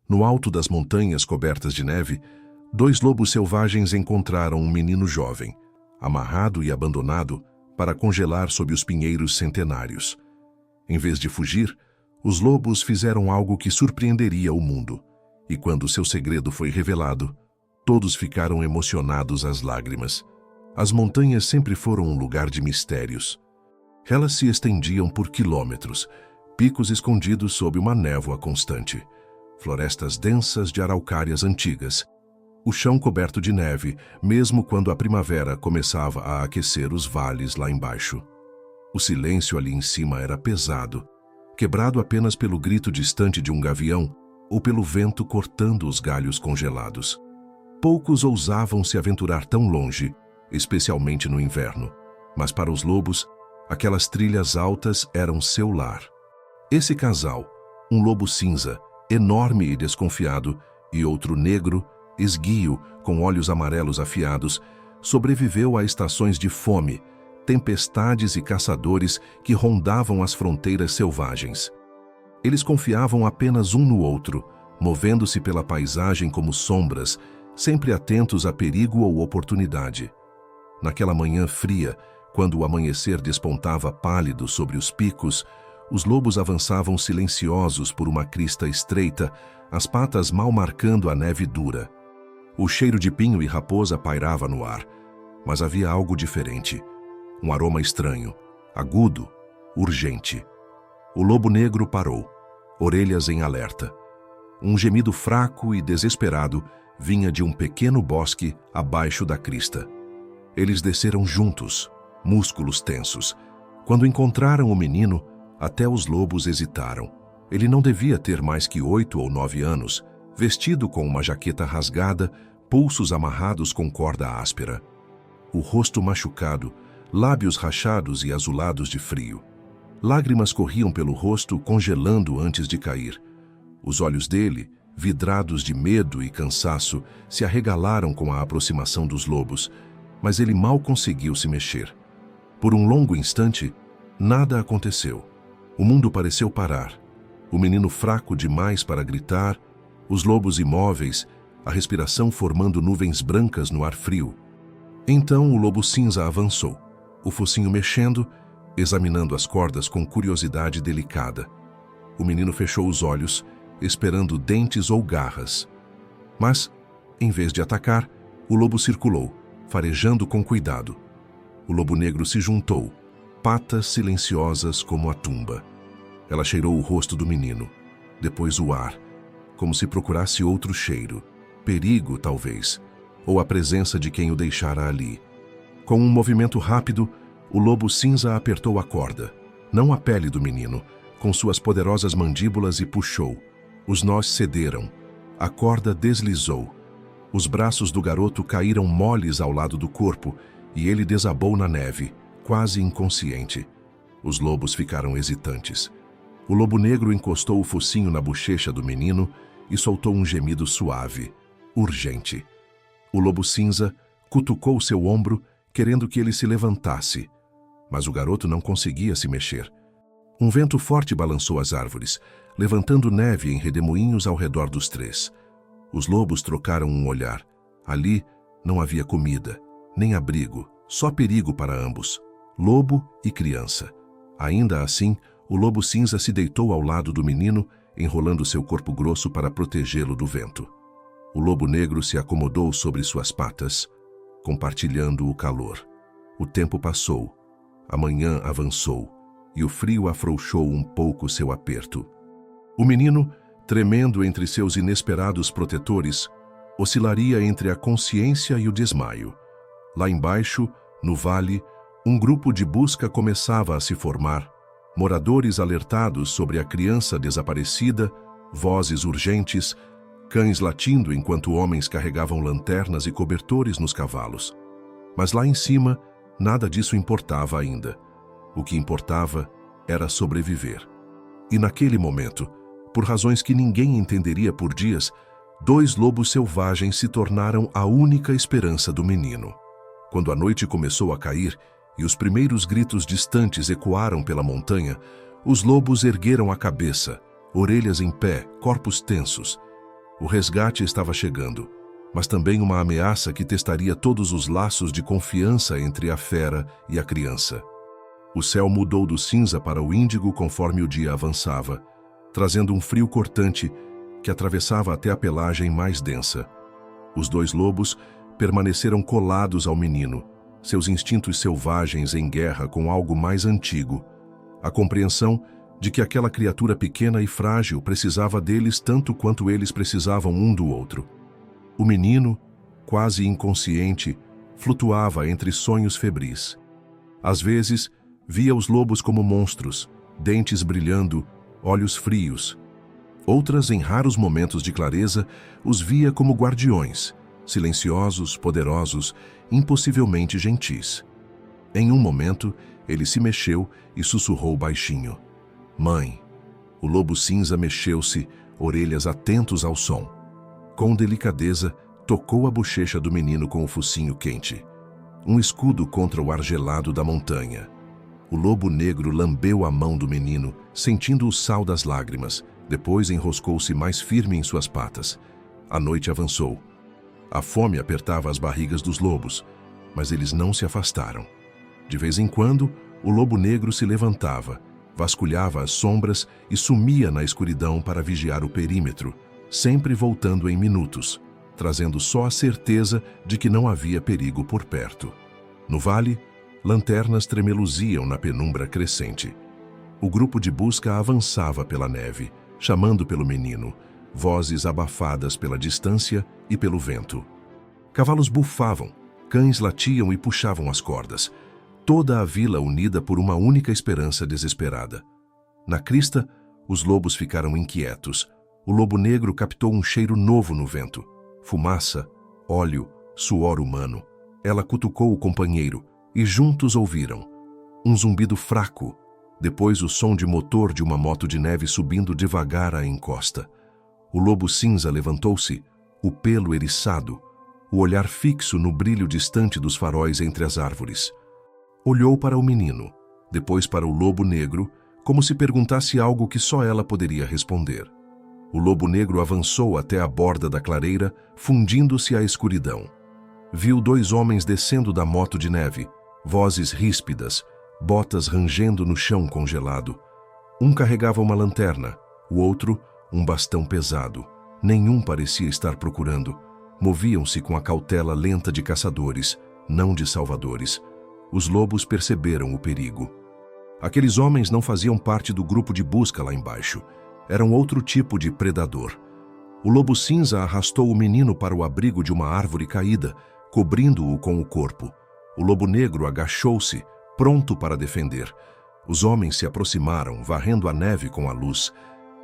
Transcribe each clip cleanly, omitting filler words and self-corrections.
No alto das montanhas cobertas de neve, dois lobos selvagens encontraram um menino jovem, amarrado e abandonado para congelar sob os pinheiros centenários. Em vez de fugir, os lobos fizeram algo que surpreenderia o mundo, e quando seu segredo foi revelado, todos ficaram emocionados às lágrimas. As montanhas sempre foram um lugar de mistérios. Elas se estendiam por quilômetros, picos escondidos sob uma névoa constante, florestas densas de araucárias antigas, o chão coberto de neve, mesmo quando a primavera começava a aquecer os vales lá embaixo. O silêncio ali em cima era pesado, quebrado apenas pelo grito distante de um gavião ou pelo vento cortando os galhos congelados. Poucos ousavam se aventurar tão longe, especialmente no inverno, mas para os lobos, aquelas trilhas altas eram seu lar. Esse casal, um lobo cinza, enorme e desconfiado, e outro negro, esguio, com olhos amarelos afiados, sobreviveu a estações de fome, tempestades e caçadores que rondavam as fronteiras selvagens. Eles confiavam apenas um no outro, movendo-se pela paisagem como sombras, sempre atentos a perigo ou oportunidade. Naquela manhã fria, quando o amanhecer despontava pálido sobre os picos, os lobos avançavam silenciosos por uma crista estreita, as patas mal marcando a neve dura. O cheiro de pinho e raposa pairava no ar, mas havia algo diferente. Um aroma estranho, agudo, urgente. O lobo negro parou, orelhas em alerta. Um gemido fraco e desesperado vinha de um pequeno bosque abaixo da crista. Eles desceram juntos, músculos tensos. Quando encontraram o menino, até os lobos hesitaram. Ele não devia ter mais que 8 ou 9 anos, vestido com uma jaqueta rasgada, pulsos amarrados com corda áspera. O rosto machucado, lábios rachados e azulados de frio. Lágrimas corriam pelo rosto, congelando antes de cair. Os olhos dele, vidrados de medo e cansaço, se arregalaram com a aproximação dos lobos, mas ele mal conseguiu se mexer. Por um longo instante, nada aconteceu. O mundo pareceu parar. O menino fraco demais para gritar, os lobos imóveis, a respiração formando nuvens brancas no ar frio. Então o lobo cinza avançou, o focinho mexendo, examinando as cordas com curiosidade delicada. O menino fechou os olhos, esperando dentes ou garras. Mas, em vez de atacar, o lobo circulou, farejando com cuidado. O lobo negro se juntou, patas silenciosas como a tumba. Ela cheirou o rosto do menino, depois o ar, como se procurasse outro cheiro, perigo talvez, ou a presença de quem o deixara ali. Com um movimento rápido, o lobo cinza apertou a corda, não a pele do menino, com suas poderosas mandíbulas e puxou. Os nós cederam. A corda deslizou. Os braços do garoto caíram moles ao lado do corpo e ele desabou na neve, quase inconsciente. Os lobos ficaram hesitantes. O lobo negro encostou o focinho na bochecha do menino e soltou um gemido suave, urgente. O lobo cinza cutucou seu ombro, querendo que ele se levantasse, mas o garoto não conseguia se mexer. Um vento forte balançou as árvores, levantando neve em redemoinhos ao redor dos três. Os lobos trocaram um olhar. Ali não havia comida, nem abrigo, só perigo para ambos, lobo e criança. Ainda assim, o lobo cinza se deitou ao lado do menino, enrolando seu corpo grosso para protegê-lo do vento. O lobo negro se acomodou sobre suas patas, compartilhando o calor. O tempo passou, a manhã avançou, e o frio afrouxou um pouco seu aperto. O menino, tremendo entre seus inesperados protetores, oscilaria entre a consciência e o desmaio. Lá embaixo, no vale, um grupo de busca começava a se formar, moradores alertados sobre a criança desaparecida, vozes urgentes, cães latindo enquanto homens carregavam lanternas e cobertores nos cavalos. Mas lá em cima, nada disso importava ainda. O que importava era sobreviver. E naquele momento, por razões que ninguém entenderia por dias, 2 lobos selvagens se tornaram a única esperança do menino. Quando a noite começou a cair e os primeiros gritos distantes ecoaram pela montanha, os lobos ergueram a cabeça, orelhas em pé, corpos tensos. O resgate estava chegando, mas também uma ameaça que testaria todos os laços de confiança entre a fera e a criança. O céu mudou do cinza para o índigo conforme o dia avançava, trazendo um frio cortante que atravessava até a pelagem mais densa. Os dois lobos permaneceram colados ao menino, seus instintos selvagens em guerra com algo mais antigo, a compreensão de que aquela criatura pequena e frágil precisava deles tanto quanto eles precisavam um do outro. O menino, quase inconsciente, flutuava entre sonhos febris. Às vezes, via os lobos como monstros, dentes brilhando, olhos frios. Outras, em raros momentos de clareza, os via como guardiões, silenciosos, poderosos, impossivelmente gentis. Em um momento, ele se mexeu e sussurrou baixinho: "Mãe." O lobo cinza mexeu-se, orelhas atentos ao som. Com delicadeza, tocou a bochecha do menino com o focinho quente. Um escudo contra o ar gelado da montanha. O lobo negro lambeu a mão do menino, sentindo o sal das lágrimas. Depois enroscou-se mais firme em suas patas. A noite avançou. A fome apertava as barrigas dos lobos, mas eles não se afastaram. De vez em quando, o lobo negro se levantava, vasculhava as sombras e sumia na escuridão para vigiar o perímetro, sempre voltando em minutos, trazendo só a certeza de que não havia perigo por perto. No vale, lanternas tremeluziam na penumbra crescente. O grupo de busca avançava pela neve, chamando pelo menino, vozes abafadas pela distância e pelo vento. Cavalos bufavam, cães latiam e puxavam as cordas. Toda a vila unida por uma única esperança desesperada. Na crista, os lobos ficaram inquietos. O lobo negro captou um cheiro novo no vento. Fumaça, óleo, suor humano. Ela cutucou o companheiro e juntos ouviram um zumbido fraco, depois o som de motor de uma moto de neve subindo devagar a encosta. O lobo cinza levantou-se, o pelo eriçado, o olhar fixo no brilho distante dos faróis entre as árvores. Olhou para o menino, depois para o lobo negro, como se perguntasse algo que só ela poderia responder. O lobo negro avançou até a borda da clareira, fundindo-se à escuridão. Viu dois homens descendo da moto de neve, vozes ríspidas, botas rangendo no chão congelado. Um carregava uma lanterna, o outro um bastão pesado. Nenhum parecia estar procurando. Moviam-se com a cautela lenta de caçadores, não de salvadores. Os lobos perceberam o perigo. Aqueles homens não faziam parte do grupo de busca lá embaixo. Eram outro tipo de predador. O lobo cinza arrastou o menino para o abrigo de uma árvore caída, cobrindo-o com o corpo. O lobo negro agachou-se, pronto para defender. Os homens se aproximaram, varrendo a neve com a luz.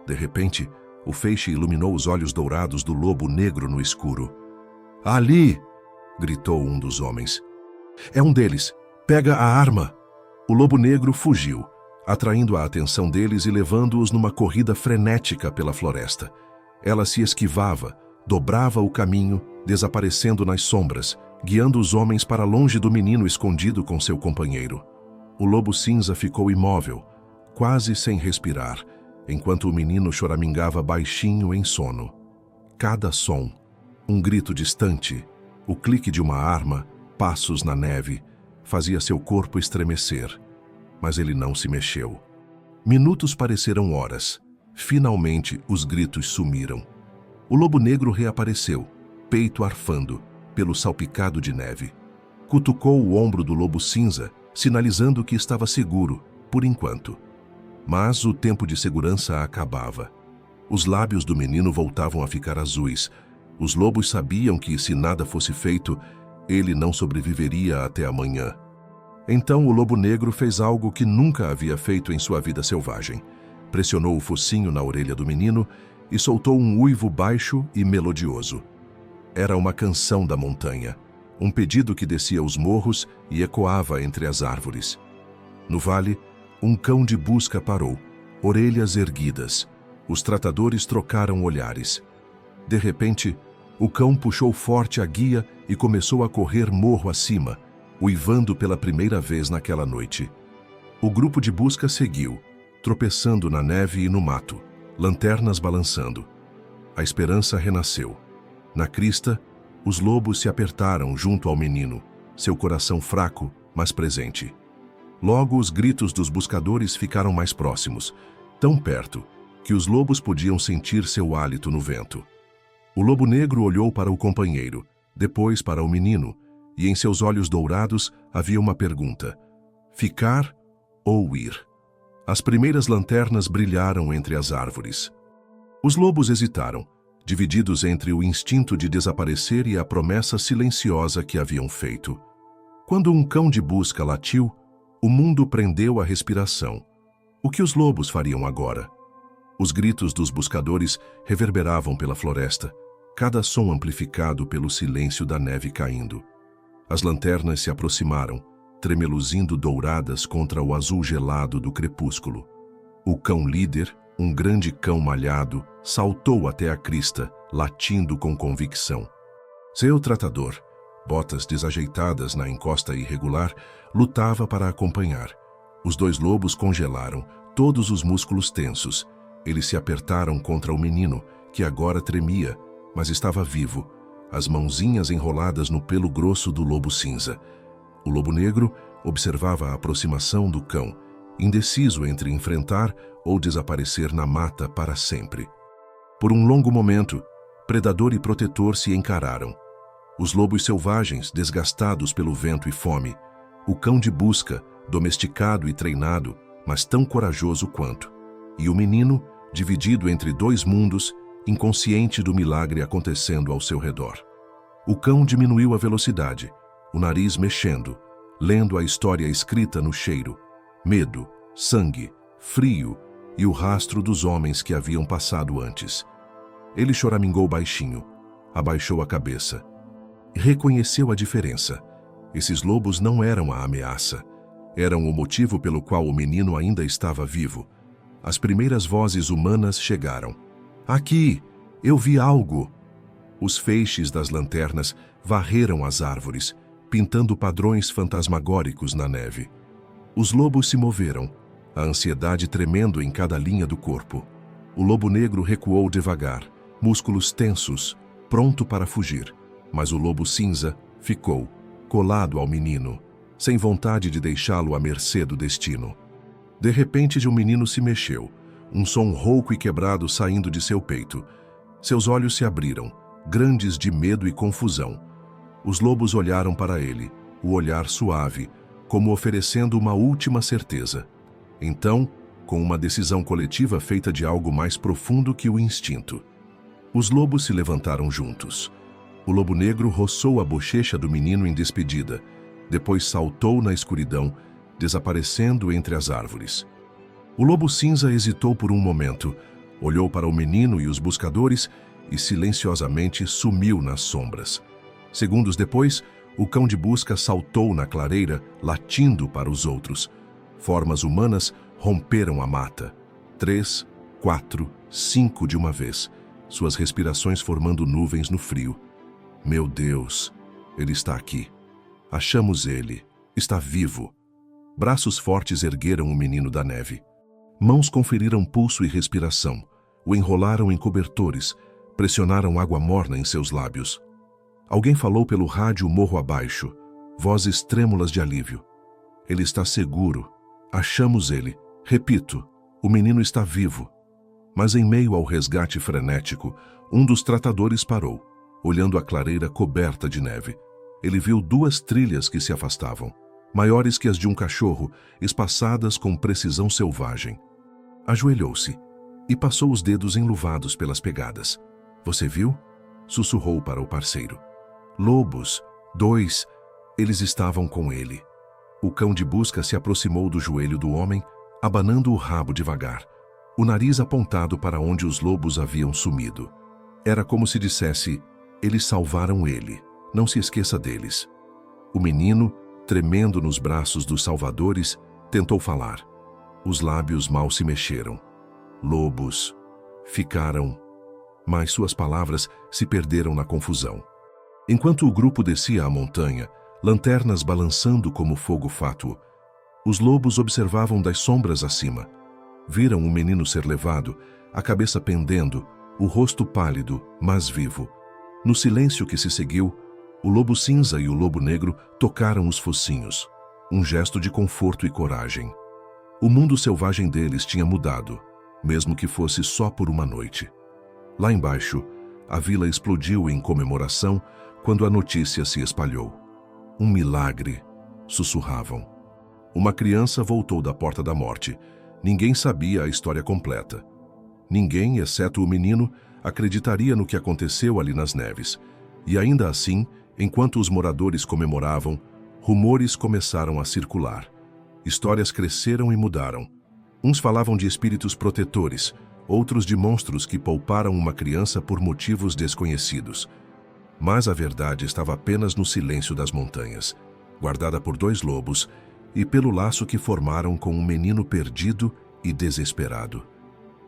De repente, o feixe iluminou os olhos dourados do lobo negro no escuro. "Ali!" gritou um dos homens. "É um deles. Pega a arma!" O lobo negro fugiu, atraindo a atenção deles e levando-os numa corrida frenética pela floresta. Ela se esquivava, dobrava o caminho, desaparecendo nas sombras, guiando os homens para longe do menino escondido com seu companheiro. O lobo cinza ficou imóvel, quase sem respirar, enquanto o menino choramingava baixinho em sono. Cada som, um grito distante, o clique de uma arma, passos na neve, fazia seu corpo estremecer. Mas ele não se mexeu. Minutos pareceram horas. Finalmente, os gritos sumiram. O lobo negro reapareceu, peito arfando, pelo salpicado de neve. Cutucou o ombro do lobo cinza, sinalizando que estava seguro, por enquanto. Mas o tempo de segurança acabava. Os lábios do menino voltavam a ficar azuis. Os lobos sabiam que, se nada fosse feito, ele não sobreviveria até amanhã. Então o lobo negro fez algo que nunca havia feito em sua vida selvagem. Pressionou o focinho na orelha do menino e soltou um uivo baixo e melodioso. Era uma canção da montanha, um pedido que descia os morros e ecoava entre as árvores. No vale, um cão de busca parou, orelhas erguidas. Os tratadores trocaram olhares. De repente, o cão puxou forte a guia e começou a correr morro acima, uivando pela primeira vez naquela noite. O grupo de busca seguiu, tropeçando na neve e no mato, lanternas balançando. A esperança renasceu. Na crista, os lobos se apertaram junto ao menino, seu coração fraco, mas presente. Logo, os gritos dos buscadores ficaram mais próximos, tão perto que os lobos podiam sentir seu hálito no vento. O lobo negro olhou para o companheiro, depois para o menino, e em seus olhos dourados havia uma pergunta: ficar ou ir? As primeiras lanternas brilharam entre as árvores. Os lobos hesitaram, divididos entre o instinto de desaparecer e a promessa silenciosa que haviam feito. Quando um cão de busca latiu, o mundo prendeu a respiração. O que os lobos fariam agora? Os gritos dos buscadores reverberavam pela floresta, cada som amplificado pelo silêncio da neve caindo. As lanternas se aproximaram, tremeluzindo douradas contra o azul gelado do crepúsculo. O cão líder, um grande cão malhado, saltou até a crista, latindo com convicção. Seu tratador, botas desajeitadas na encosta irregular, lutava para acompanhar. Os dois lobos congelaram, todos os músculos tensos. Eles se apertaram contra o menino, que agora tremia, mas estava vivo, as mãozinhas enroladas no pelo grosso do lobo cinza. O lobo negro observava a aproximação do cão, indeciso entre enfrentar ou desaparecer na mata para sempre. Por um longo momento, predador e protetor se encararam. Os lobos selvagens, desgastados pelo vento e fome. O cão de busca, domesticado e treinado, mas tão corajoso quanto. E o menino, dividido entre dois mundos, inconsciente do milagre acontecendo ao seu redor. O cão diminuiu a velocidade, o nariz mexendo, lendo a história escrita no cheiro: medo, sangue, frio e o rastro dos homens que haviam passado antes. Ele choramingou baixinho, abaixou a cabeça. Reconheceu a diferença. Esses lobos não eram a ameaça. Eram o motivo pelo qual o menino ainda estava vivo. As primeiras vozes humanas chegaram. Aqui, eu vi algo. Os feixes das lanternas varreram as árvores, pintando padrões fantasmagóricos na neve. Os lobos se moveram, a ansiedade tremendo em cada linha do corpo. O lobo negro recuou devagar, músculos tensos, pronto para fugir. Mas o lobo cinza ficou, colado ao menino, sem vontade de deixá-lo à mercê do destino. De repente, o menino se mexeu, um som rouco e quebrado saindo de seu peito. Seus olhos se abriram, grandes de medo e confusão. Os lobos olharam para ele, o olhar suave, como oferecendo uma última certeza. Então, com uma decisão coletiva feita de algo mais profundo que o instinto, os lobos se levantaram juntos. O lobo negro roçou a bochecha do menino em despedida, depois saltou na escuridão, desaparecendo entre as árvores. O lobo cinza hesitou por um momento, olhou para o menino e os buscadores e silenciosamente sumiu nas sombras. Segundos depois, o cão de busca saltou na clareira, latindo para os outros. Formas humanas romperam a mata. 3, 4, 5 de uma vez, suas respirações formando nuvens no frio. Meu Deus, ele está aqui. Achamos ele. Está vivo. Braços fortes ergueram o menino da neve. Mãos conferiram pulso e respiração, o enrolaram em cobertores, pressionaram água morna em seus lábios. Alguém falou pelo rádio morro abaixo, vozes trêmulas de alívio. Ele está seguro. Achamos ele. Repito, o menino está vivo. Mas em meio ao resgate frenético, um dos tratadores parou, olhando a clareira coberta de neve. Ele viu 2 trilhas que se afastavam, maiores que as de um cachorro, espaçadas com precisão selvagem. Ajoelhou-se e passou os dedos enluvados pelas pegadas. Você viu? Sussurrou para o parceiro. Lobos, 2, eles estavam com ele. O cão de busca se aproximou do joelho do homem, abanando o rabo devagar, o nariz apontado para onde os lobos haviam sumido. Era como se dissesse: eles salvaram ele, não se esqueça deles. O menino, tremendo nos braços dos salvadores, tentou falar. Os lábios mal se mexeram. Lobos. Ficaram. Mas suas palavras se perderam na confusão. Enquanto o grupo descia a montanha, lanternas balançando como fogo fátuo, os lobos observavam das sombras acima. Viram o menino ser levado, a cabeça pendendo, o rosto pálido, mas vivo. No silêncio que se seguiu, o lobo cinza e o lobo negro tocaram os focinhos, um gesto de conforto e coragem. O mundo selvagem deles tinha mudado, mesmo que fosse só por uma noite. Lá embaixo, a vila explodiu em comemoração quando a notícia se espalhou. Um milagre, sussurravam. Uma criança voltou da porta da morte. Ninguém sabia a história completa. Ninguém, exceto o menino, acreditaria no que aconteceu ali nas neves. E ainda assim, enquanto os moradores comemoravam, rumores começaram a circular. Histórias cresceram e mudaram. Uns falavam de espíritos protetores, outros de monstros que pouparam uma criança por motivos desconhecidos. Mas a verdade estava apenas no silêncio das montanhas, guardada por 2 lobos e pelo laço que formaram com um menino perdido e desesperado.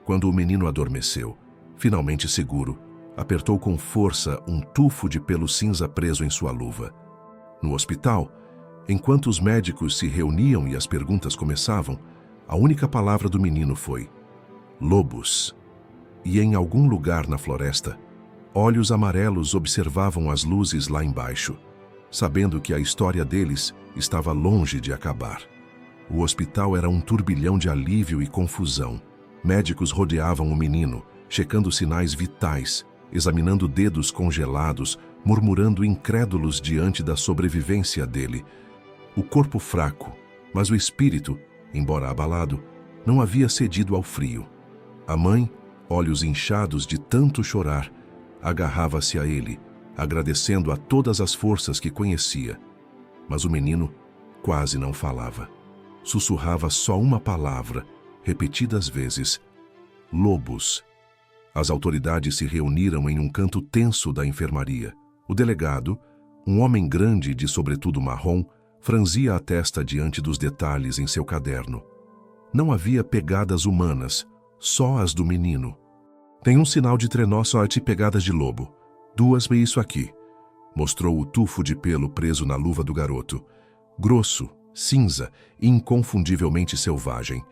Quando o menino adormeceu, finalmente seguro, apertou com força um tufo de pelo cinza preso em sua luva. No hospital, enquanto os médicos se reuniam e as perguntas começavam, a única palavra do menino foi lobos. E em algum lugar na floresta, olhos amarelos observavam as luzes lá embaixo, sabendo que a história deles estava longe de acabar. O hospital era um turbilhão de alívio e confusão. Médicos rodeavam o menino, checando sinais vitais, examinando dedos congelados, murmurando incrédulos diante da sobrevivência dele. O corpo fraco, mas o espírito, embora abalado, não havia cedido ao frio. A mãe, olhos inchados de tanto chorar, agarrava-se a ele, agradecendo a todas as forças que conhecia. Mas o menino quase não falava. Sussurrava só uma palavra, repetidas vezes: lobos. As autoridades se reuniram em um canto tenso da enfermaria. O delegado, um homem grande de sobretudo marrom, franzia a testa diante dos detalhes em seu caderno. Não havia pegadas humanas, só as do menino. Tem um sinal de trenó sorte e pegadas de lobo. 2 e isso aqui. Mostrou o tufo de pelo preso na luva do garoto. Grosso, cinza e inconfundivelmente selvagem.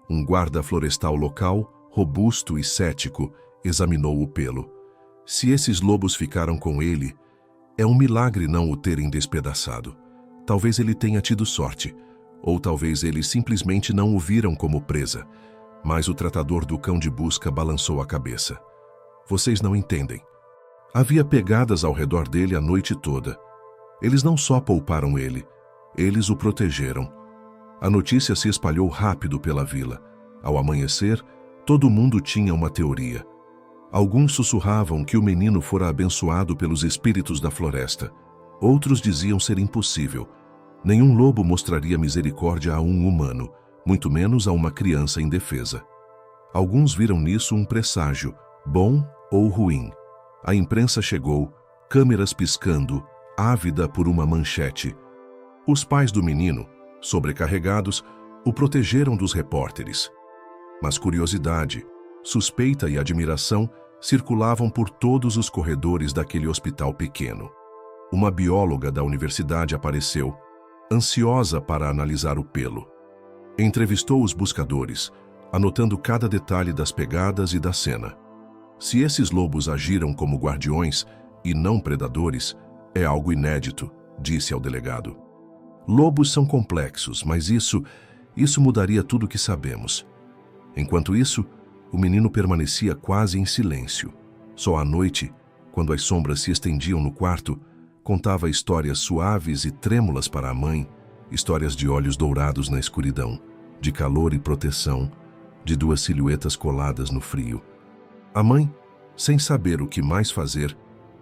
Um guarda florestal local, robusto e cético, examinou o pelo. Se esses lobos ficaram com ele, é um milagre não o terem despedaçado. Talvez ele tenha tido sorte, ou talvez eles simplesmente não o viram como presa. Mas o tratador do cão de busca balançou a cabeça. Vocês não entendem. Havia pegadas ao redor dele a noite toda. Eles não só pouparam ele, eles o protegeram. A notícia se espalhou rápido pela vila. Ao amanhecer, todo mundo tinha uma teoria. Alguns sussurravam que o menino fora abençoado pelos espíritos da floresta. Outros diziam ser impossível. Nenhum lobo mostraria misericórdia a um humano, muito menos a uma criança indefesa. Alguns viram nisso um presságio, bom ou ruim. A imprensa chegou, câmeras piscando, ávida por uma manchete. Os pais do menino, sobrecarregados, o protegeram dos repórteres. Mas curiosidade, suspeita e admiração circulavam por todos os corredores daquele hospital pequeno. Uma bióloga da universidade apareceu, ansiosa para analisar o pelo. Entrevistou os buscadores, anotando cada detalhe das pegadas e da cena. Se esses lobos agiram como guardiões e não predadores, é algo inédito, disse ao delegado. Lobos são complexos, mas isso mudaria tudo o que sabemos. Enquanto isso, o menino permanecia quase em silêncio. Só à noite, quando as sombras se estendiam no quarto, contava histórias suaves e trêmulas para a mãe, histórias de olhos dourados na escuridão, de calor e proteção, de 2 silhuetas coladas no frio. A mãe, sem saber o que mais fazer,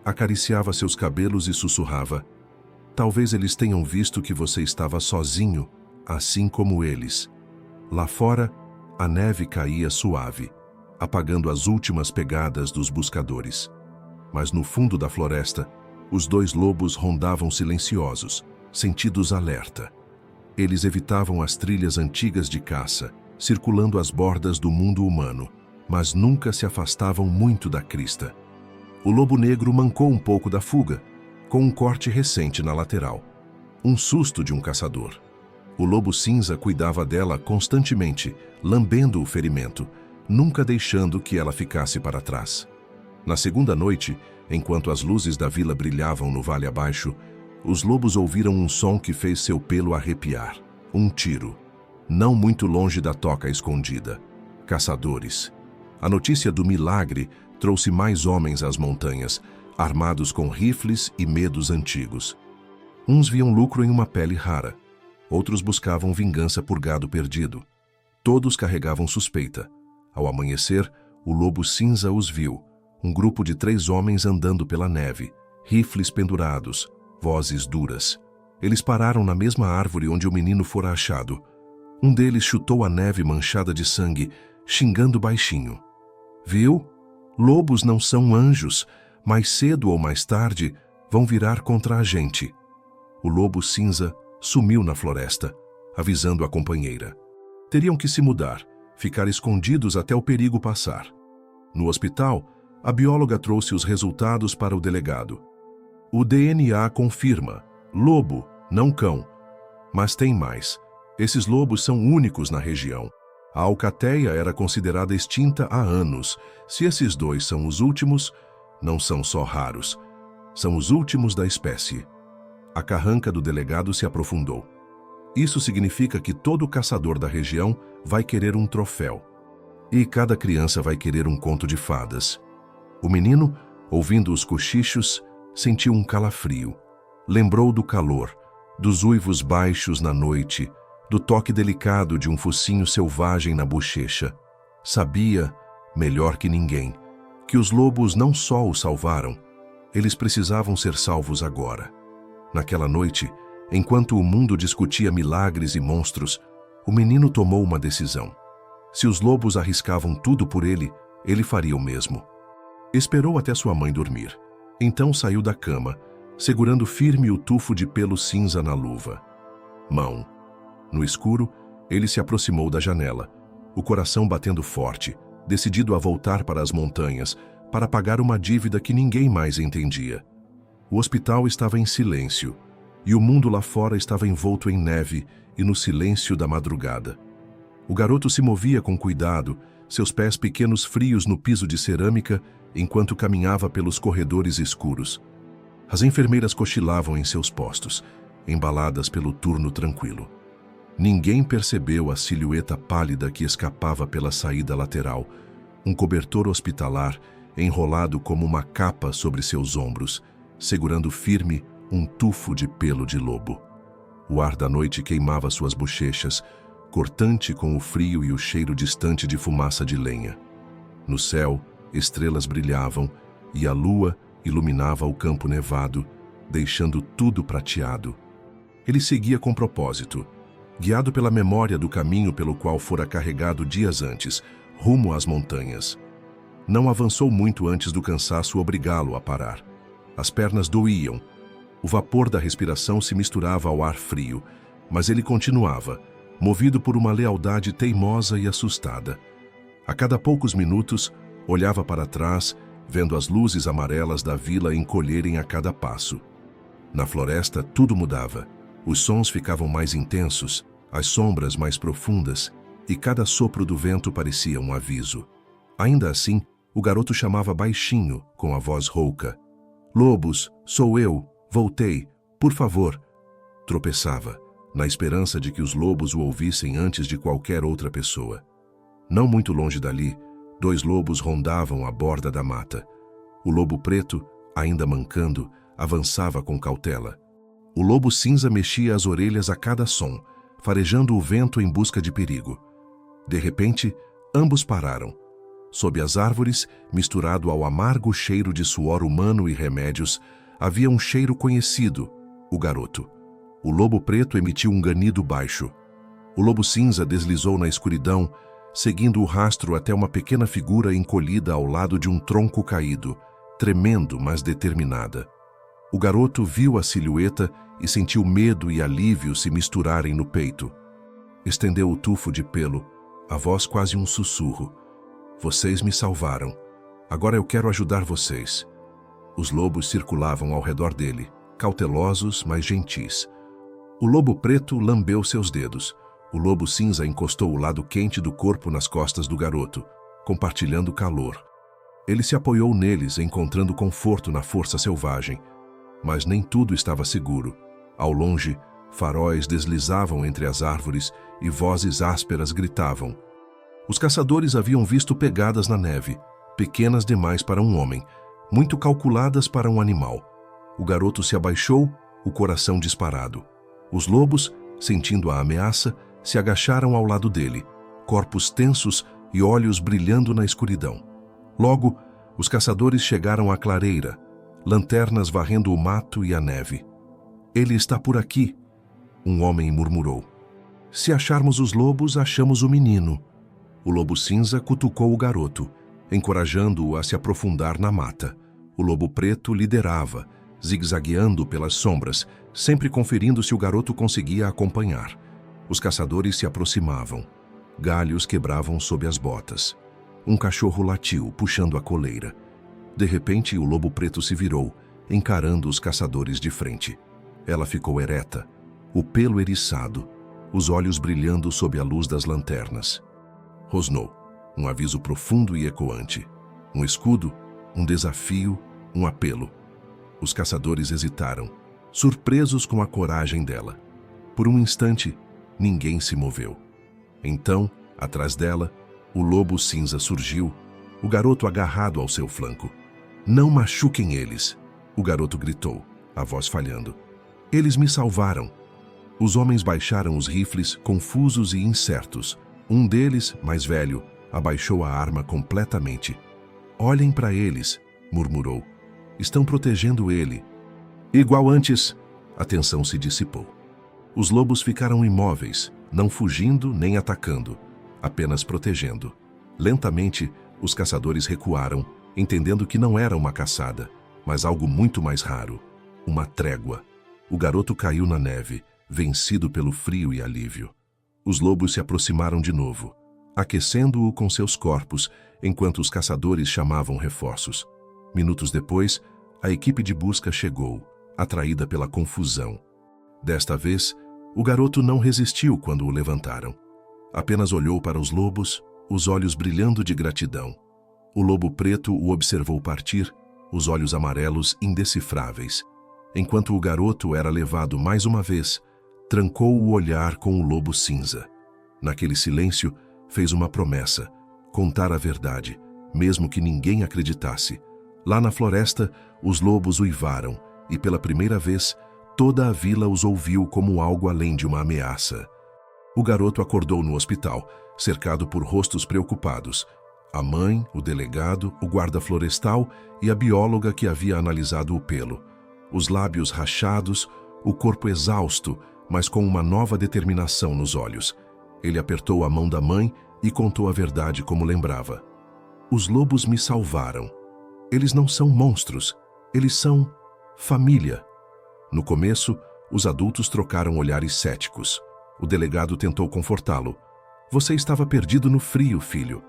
acariciava seus cabelos e sussurrava: talvez eles tenham visto que você estava sozinho, assim como eles. Lá fora, a neve caía suave, apagando as últimas pegadas dos buscadores. Mas no fundo da floresta, os 2 lobos rondavam silenciosos, sentidos alerta. Eles evitavam as trilhas antigas de caça, circulando as bordas do mundo humano, mas nunca se afastavam muito da crista. O lobo negro mancou um pouco da fuga, com um corte recente na lateral. Um susto de um caçador. O lobo cinza cuidava dela constantemente, lambendo o ferimento, nunca deixando que ela ficasse para trás. Na segunda noite, enquanto as luzes da vila brilhavam no vale abaixo, os lobos ouviram um som que fez seu pelo arrepiar. Um tiro. Não muito longe da toca escondida. Caçadores. A notícia do milagre trouxe mais homens às montanhas, armados com rifles e medos antigos. Uns viam lucro em uma pele rara. Outros buscavam vingança por gado perdido. Todos carregavam suspeita. Ao amanhecer, o lobo cinza os viu. Um grupo de 3 homens andando pela neve, rifles pendurados, vozes duras. Eles pararam na mesma árvore onde o menino fora achado. Um deles chutou a neve manchada de sangue, xingando baixinho. Viu? Lobos não são anjos. Mais cedo ou mais tarde, vão virar contra a gente. O lobo cinza sumiu na floresta, avisando a companheira. Teriam que se mudar, ficar escondidos até o perigo passar. No hospital, a bióloga trouxe os resultados para o delegado. O DNA confirma: lobo, não cão. Mas tem mais. Esses lobos são únicos na região. A alcateia era considerada extinta há anos. Se esses 2 são os últimos, não são só raros. São os últimos da espécie. A carranca do delegado se aprofundou. Isso significa que todo caçador da região vai querer um troféu. E cada criança vai querer um conto de fadas. O menino, ouvindo os cochichos, sentiu um calafrio. Lembrou do calor, dos uivos baixos na noite, do toque delicado de um focinho selvagem na bochecha. Sabia, melhor que ninguém, que os lobos não só o salvaram, eles precisavam ser salvos agora. Naquela noite, enquanto o mundo discutia milagres e monstros, o menino tomou uma decisão. Se os lobos arriscavam tudo por ele, ele faria o mesmo. Esperou até sua mãe dormir. Então saiu da cama, segurando firme o tufo de pelo cinza na luva. Mão. No escuro, ele se aproximou da janela, o coração batendo forte, decidido a voltar para as montanhas, para pagar uma dívida que ninguém mais entendia. O hospital estava em silêncio, e o mundo lá fora estava envolto em neve e no silêncio da madrugada. O garoto se movia com cuidado, seus pés pequenos frios no piso de cerâmica, enquanto caminhava pelos corredores escuros. As enfermeiras cochilavam em seus postos, embaladas pelo turno tranquilo. Ninguém percebeu a silhueta pálida que escapava pela saída lateral, um cobertor hospitalar enrolado como uma capa sobre seus ombros, segurando firme um tufo de pelo de lobo. O ar da noite queimava suas bochechas, cortante com o frio e o cheiro distante de fumaça de lenha. No céu, estrelas brilhavam e a lua iluminava o campo nevado, deixando tudo prateado. Ele seguia com propósito, guiado pela memória do caminho pelo qual fora carregado dias antes, rumo às montanhas. Não avançou muito antes do cansaço obrigá-lo a parar. As pernas doíam. O vapor da respiração se misturava ao ar frio, mas ele continuava, movido por uma lealdade teimosa e assustada. A cada poucos minutos, olhava para trás, vendo as luzes amarelas da vila encolherem a cada passo. Na floresta, tudo mudava. Os sons ficavam mais intensos, as sombras mais profundas, e cada sopro do vento parecia um aviso. Ainda assim, o garoto chamava baixinho, com a voz rouca. "Lobos, sou eu, voltei, por favor." Tropeçava, na esperança de que os lobos o ouvissem antes de qualquer outra pessoa. Não muito longe dali, 2 lobos rondavam a borda da mata. O lobo preto, ainda mancando, avançava com cautela. O lobo cinza mexia as orelhas a cada som, farejando o vento em busca de perigo. De repente, ambos pararam. Sob as árvores, misturado ao amargo cheiro de suor humano e remédios, havia um cheiro conhecido, o garoto. O lobo preto emitiu um ganido baixo. O lobo cinza deslizou na escuridão, seguindo o rastro até uma pequena figura encolhida ao lado de um tronco caído, tremendo, mas determinada. O garoto viu a silhueta e sentiu medo e alívio se misturarem no peito. Estendeu o tufo de pelo, a voz quase um sussurro. "Vocês me salvaram. Agora eu quero ajudar vocês." Os lobos circulavam ao redor dele, cautelosos, mas gentis. O lobo preto lambeu seus dedos. O lobo cinza encostou o lado quente do corpo nas costas do garoto, compartilhando calor. Ele se apoiou neles, encontrando conforto na força selvagem. Mas nem tudo estava seguro. Ao longe, faróis deslizavam entre as árvores e vozes ásperas gritavam. Os caçadores haviam visto pegadas na neve, pequenas demais para um homem, muito calculadas para um animal. O garoto se abaixou, o coração disparado. Os lobos, sentindo a ameaça, se agacharam ao lado dele, corpos tensos e olhos brilhando na escuridão. Logo, os caçadores chegaram à clareira, lanternas varrendo o mato e a neve. "Ele está por aqui", um homem murmurou. "Se acharmos os lobos, achamos o menino." O lobo cinza cutucou o garoto, encorajando-o a se aprofundar na mata. O lobo preto liderava, zigue-zagueando pelas sombras, sempre conferindo se o garoto conseguia acompanhar. Os caçadores se aproximavam. Galhos quebravam sob as botas. Um cachorro latiu, puxando a coleira. De repente, o lobo preto se virou, encarando os caçadores de frente. Ela ficou ereta, o pelo eriçado, os olhos brilhando sob a luz das lanternas. Rosnou, um aviso profundo e ecoante. Um escudo, um desafio, um apelo. Os caçadores hesitaram, surpresos com a coragem dela. Por um instante, ninguém se moveu. Então, atrás dela, o lobo cinza surgiu, o garoto agarrado ao seu flanco. "Não machuquem eles", o garoto gritou, a voz falhando. "Eles me salvaram." Os homens baixaram os rifles, confusos e incertos. Um deles, mais velho, abaixou a arma completamente. "Olhem para eles", murmurou. "Estão protegendo ele." Igual antes, a tensão se dissipou. Os lobos ficaram imóveis, não fugindo nem atacando, apenas protegendo. Lentamente, os caçadores recuaram, entendendo que não era uma caçada, mas algo muito mais raro, uma trégua. O garoto caiu na neve, vencido pelo frio e alívio. Os lobos se aproximaram de novo, aquecendo-o com seus corpos, enquanto os caçadores chamavam reforços. Minutos depois, a equipe de busca chegou, atraída pela confusão. Desta vez, o garoto não resistiu quando o levantaram. Apenas olhou para os lobos, os olhos brilhando de gratidão. O lobo preto o observou partir, os olhos amarelos indecifráveis. Enquanto o garoto era levado mais uma vez, trancou o olhar com o lobo cinza. Naquele silêncio, fez uma promessa: contar a verdade, mesmo que ninguém acreditasse. Lá na floresta, os lobos uivaram, e pela primeira vez, toda a vila os ouviu como algo além de uma ameaça. O garoto acordou no hospital, cercado por rostos preocupados. A mãe, o delegado, o guarda florestal e a bióloga que havia analisado o pelo. Os lábios rachados, o corpo exausto, mas com uma nova determinação nos olhos. Ele apertou a mão da mãe e contou a verdade como lembrava. "Os lobos me salvaram. Eles não são monstros, eles são família." No começo, os adultos trocaram olhares céticos. O delegado tentou confortá-lo. "Você estava perdido no frio, filho.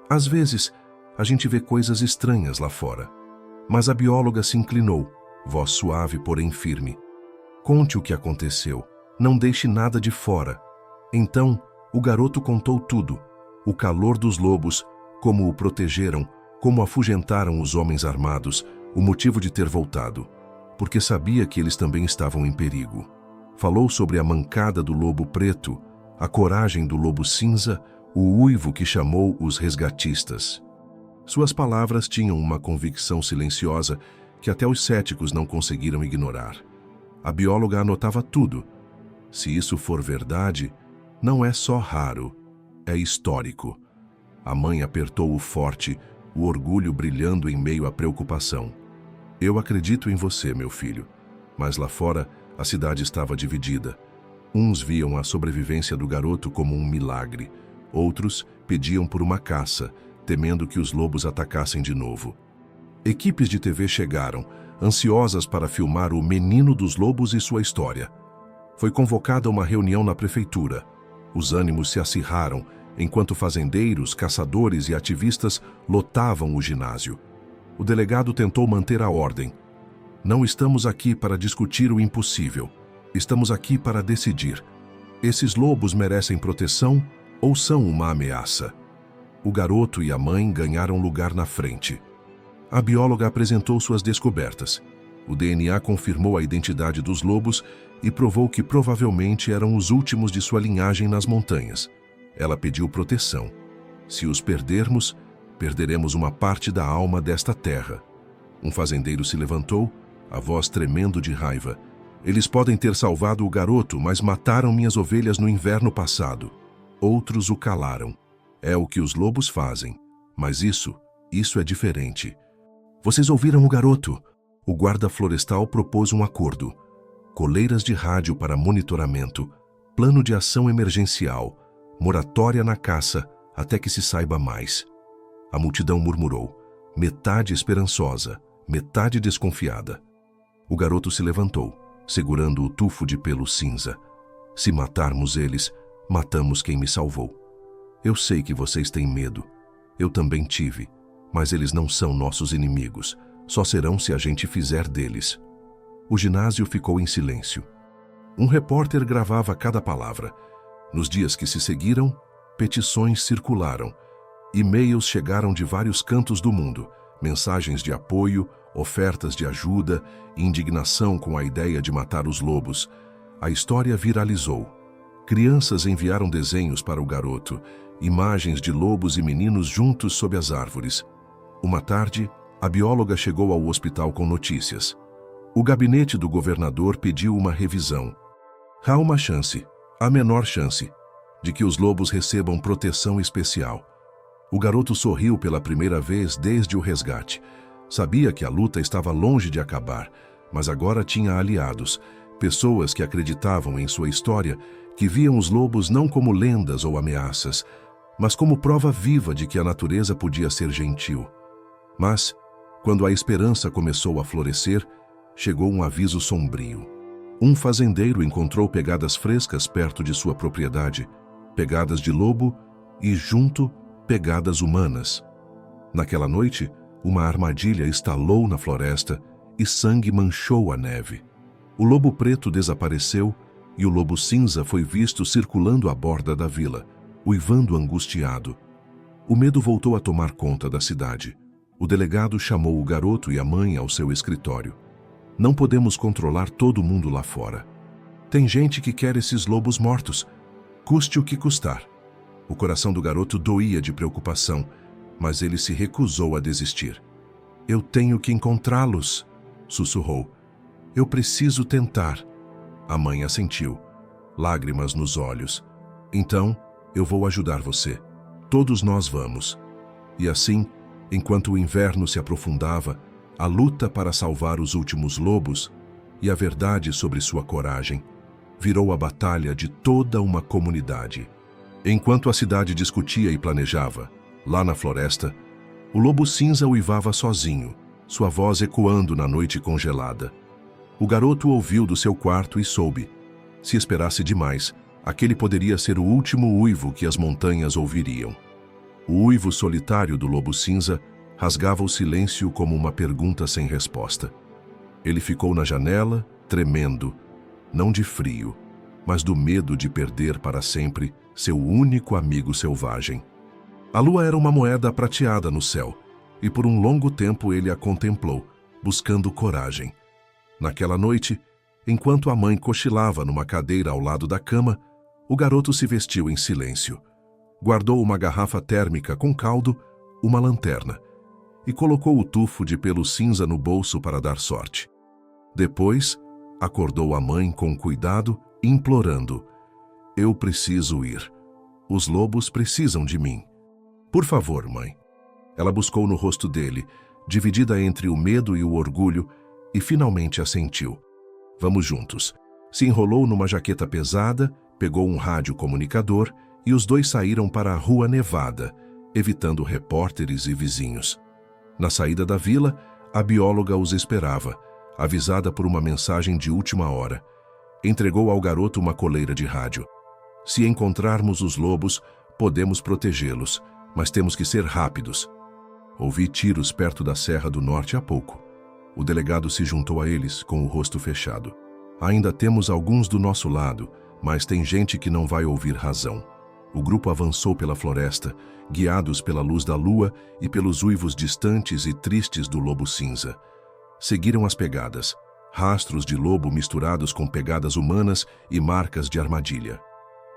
Às vezes, a gente vê coisas estranhas lá fora." Mas a bióloga se inclinou, voz suave, porém firme. "Conte o que aconteceu. Não deixe nada de fora." Então, o garoto contou tudo. O calor dos lobos, como o protegeram, como afugentaram os homens armados, o motivo de ter voltado. Porque sabia que eles também estavam em perigo. Falou sobre a mancada do lobo preto, a coragem do lobo cinza, o uivo que chamou os resgatistas. Suas palavras tinham uma convicção silenciosa que até os céticos não conseguiram ignorar. A bióloga anotava tudo. Se isso for verdade, não é só raro, é histórico. A mãe apertou-o forte, o orgulho brilhando em meio à preocupação. "Eu acredito em você, meu filho." Mas lá fora, a cidade estava dividida. Uns viam a sobrevivência do garoto como um milagre. Outros pediam por uma caça, temendo que os lobos atacassem de novo. Equipes de TV chegaram, ansiosas para filmar o menino dos lobos e sua história. Foi convocada uma reunião na prefeitura. Os ânimos se acirraram, enquanto fazendeiros, caçadores e ativistas lotavam o ginásio. O delegado tentou manter a ordem. "Não estamos aqui para discutir o impossível. Estamos aqui para decidir. Esses lobos merecem proteção ou são uma ameaça?" O garoto e a mãe ganharam lugar na frente. A bióloga apresentou suas descobertas. O DNA confirmou a identidade dos lobos e provou que provavelmente eram os últimos de sua linhagem nas montanhas. Ela pediu proteção. Se os perdermos, perderemos uma parte da alma desta terra. Um fazendeiro se levantou, a voz tremendo de raiva. Eles podem ter salvado o garoto, mas mataram minhas ovelhas no inverno passado. Outros o calaram. É o que os lobos fazem. Mas isso é diferente. Vocês ouviram o garoto? O guarda florestal propôs um acordo. Coleiras de rádio para monitoramento, plano de ação emergencial, moratória na caça até que se saiba mais. A multidão murmurou, metade esperançosa, metade desconfiada. O garoto se levantou, segurando o tufo de pelo cinza. Se matarmos eles, matamos quem me salvou. Eu sei que vocês têm medo. Eu também tive, mas eles não são nossos inimigos. Só serão se a gente fizer deles. O ginásio ficou em silêncio. Um repórter gravava cada palavra. Nos dias que se seguiram, petições circularam. E-mails chegaram de vários cantos do mundo. Mensagens de apoio, ofertas de ajuda, indignação com a ideia de matar os lobos. A história viralizou. Crianças enviaram desenhos para o garoto, imagens de lobos e meninos juntos sob as árvores. Uma tarde, a bióloga chegou ao hospital com notícias. O gabinete do governador pediu uma revisão. Há uma chance, a menor chance, de que os lobos recebam proteção especial. O garoto sorriu pela primeira vez desde o resgate. Sabia que a luta estava longe de acabar, mas agora tinha aliados, pessoas que acreditavam em sua história, que viam os lobos não como lendas ou ameaças, mas como prova viva de que a natureza podia ser gentil. Mas, quando a esperança começou a florescer, chegou um aviso sombrio. Um fazendeiro encontrou pegadas frescas perto de sua propriedade, pegadas de lobo e, junto, pegadas humanas. Naquela noite, uma armadilha estalou na floresta e sangue manchou a neve. O lobo preto desapareceu e o lobo cinza foi visto circulando à borda da vila, uivando angustiado. O medo voltou a tomar conta da cidade. O delegado chamou o garoto e a mãe ao seu escritório. Não podemos controlar todo mundo lá fora. Tem gente que quer esses lobos mortos, custe o que custar. O coração do garoto doía de preocupação, mas ele se recusou a desistir. Eu tenho que encontrá-los, sussurrou. Eu preciso tentar. A mãe assentiu, lágrimas nos olhos. Então, eu vou ajudar você. Todos nós vamos. E assim, enquanto o inverno se aprofundava, a luta para salvar os últimos lobos e a verdade sobre sua coragem virou a batalha de toda uma comunidade. Enquanto a cidade discutia e planejava, lá na floresta, o lobo cinza uivava sozinho, sua voz ecoando na noite congelada. O garoto ouviu do seu quarto e soube. Se esperasse demais, aquele poderia ser o último uivo que as montanhas ouviriam. O uivo solitário do lobo cinza rasgava o silêncio como uma pergunta sem resposta. Ele ficou na janela, tremendo, não de frio, mas do medo de perder para sempre seu único amigo selvagem. A lua era uma moeda prateada no céu, e por um longo tempo ele a contemplou, buscando coragem. Naquela noite, enquanto a mãe cochilava numa cadeira ao lado da cama, o garoto se vestiu em silêncio. Guardou uma garrafa térmica com caldo, uma lanterna, e colocou o tufo de pelo cinza no bolso para dar sorte. Depois, acordou a mãe com cuidado, implorando: Eu preciso ir. Os lobos precisam de mim. Por favor, mãe. Ela buscou no rosto dele, dividida entre o medo e o orgulho, e finalmente assentiu. Vamos juntos. Se enrolou numa jaqueta pesada, pegou um rádio comunicador e os dois saíram para a rua nevada, evitando repórteres e vizinhos. Na saída da vila, a bióloga os esperava, avisada por uma mensagem de última hora. Entregou ao garoto uma coleira de rádio. Se encontrarmos os lobos, podemos protegê-los, mas temos que ser rápidos. Ouvi tiros perto da Serra do Norte há pouco. O delegado se juntou a eles, com o rosto fechado. Ainda temos alguns do nosso lado, mas tem gente que não vai ouvir razão. O grupo avançou pela floresta, guiados pela luz da lua e pelos uivos distantes e tristes do lobo cinza. Seguiram as pegadas, rastros de lobo misturados com pegadas humanas e marcas de armadilha.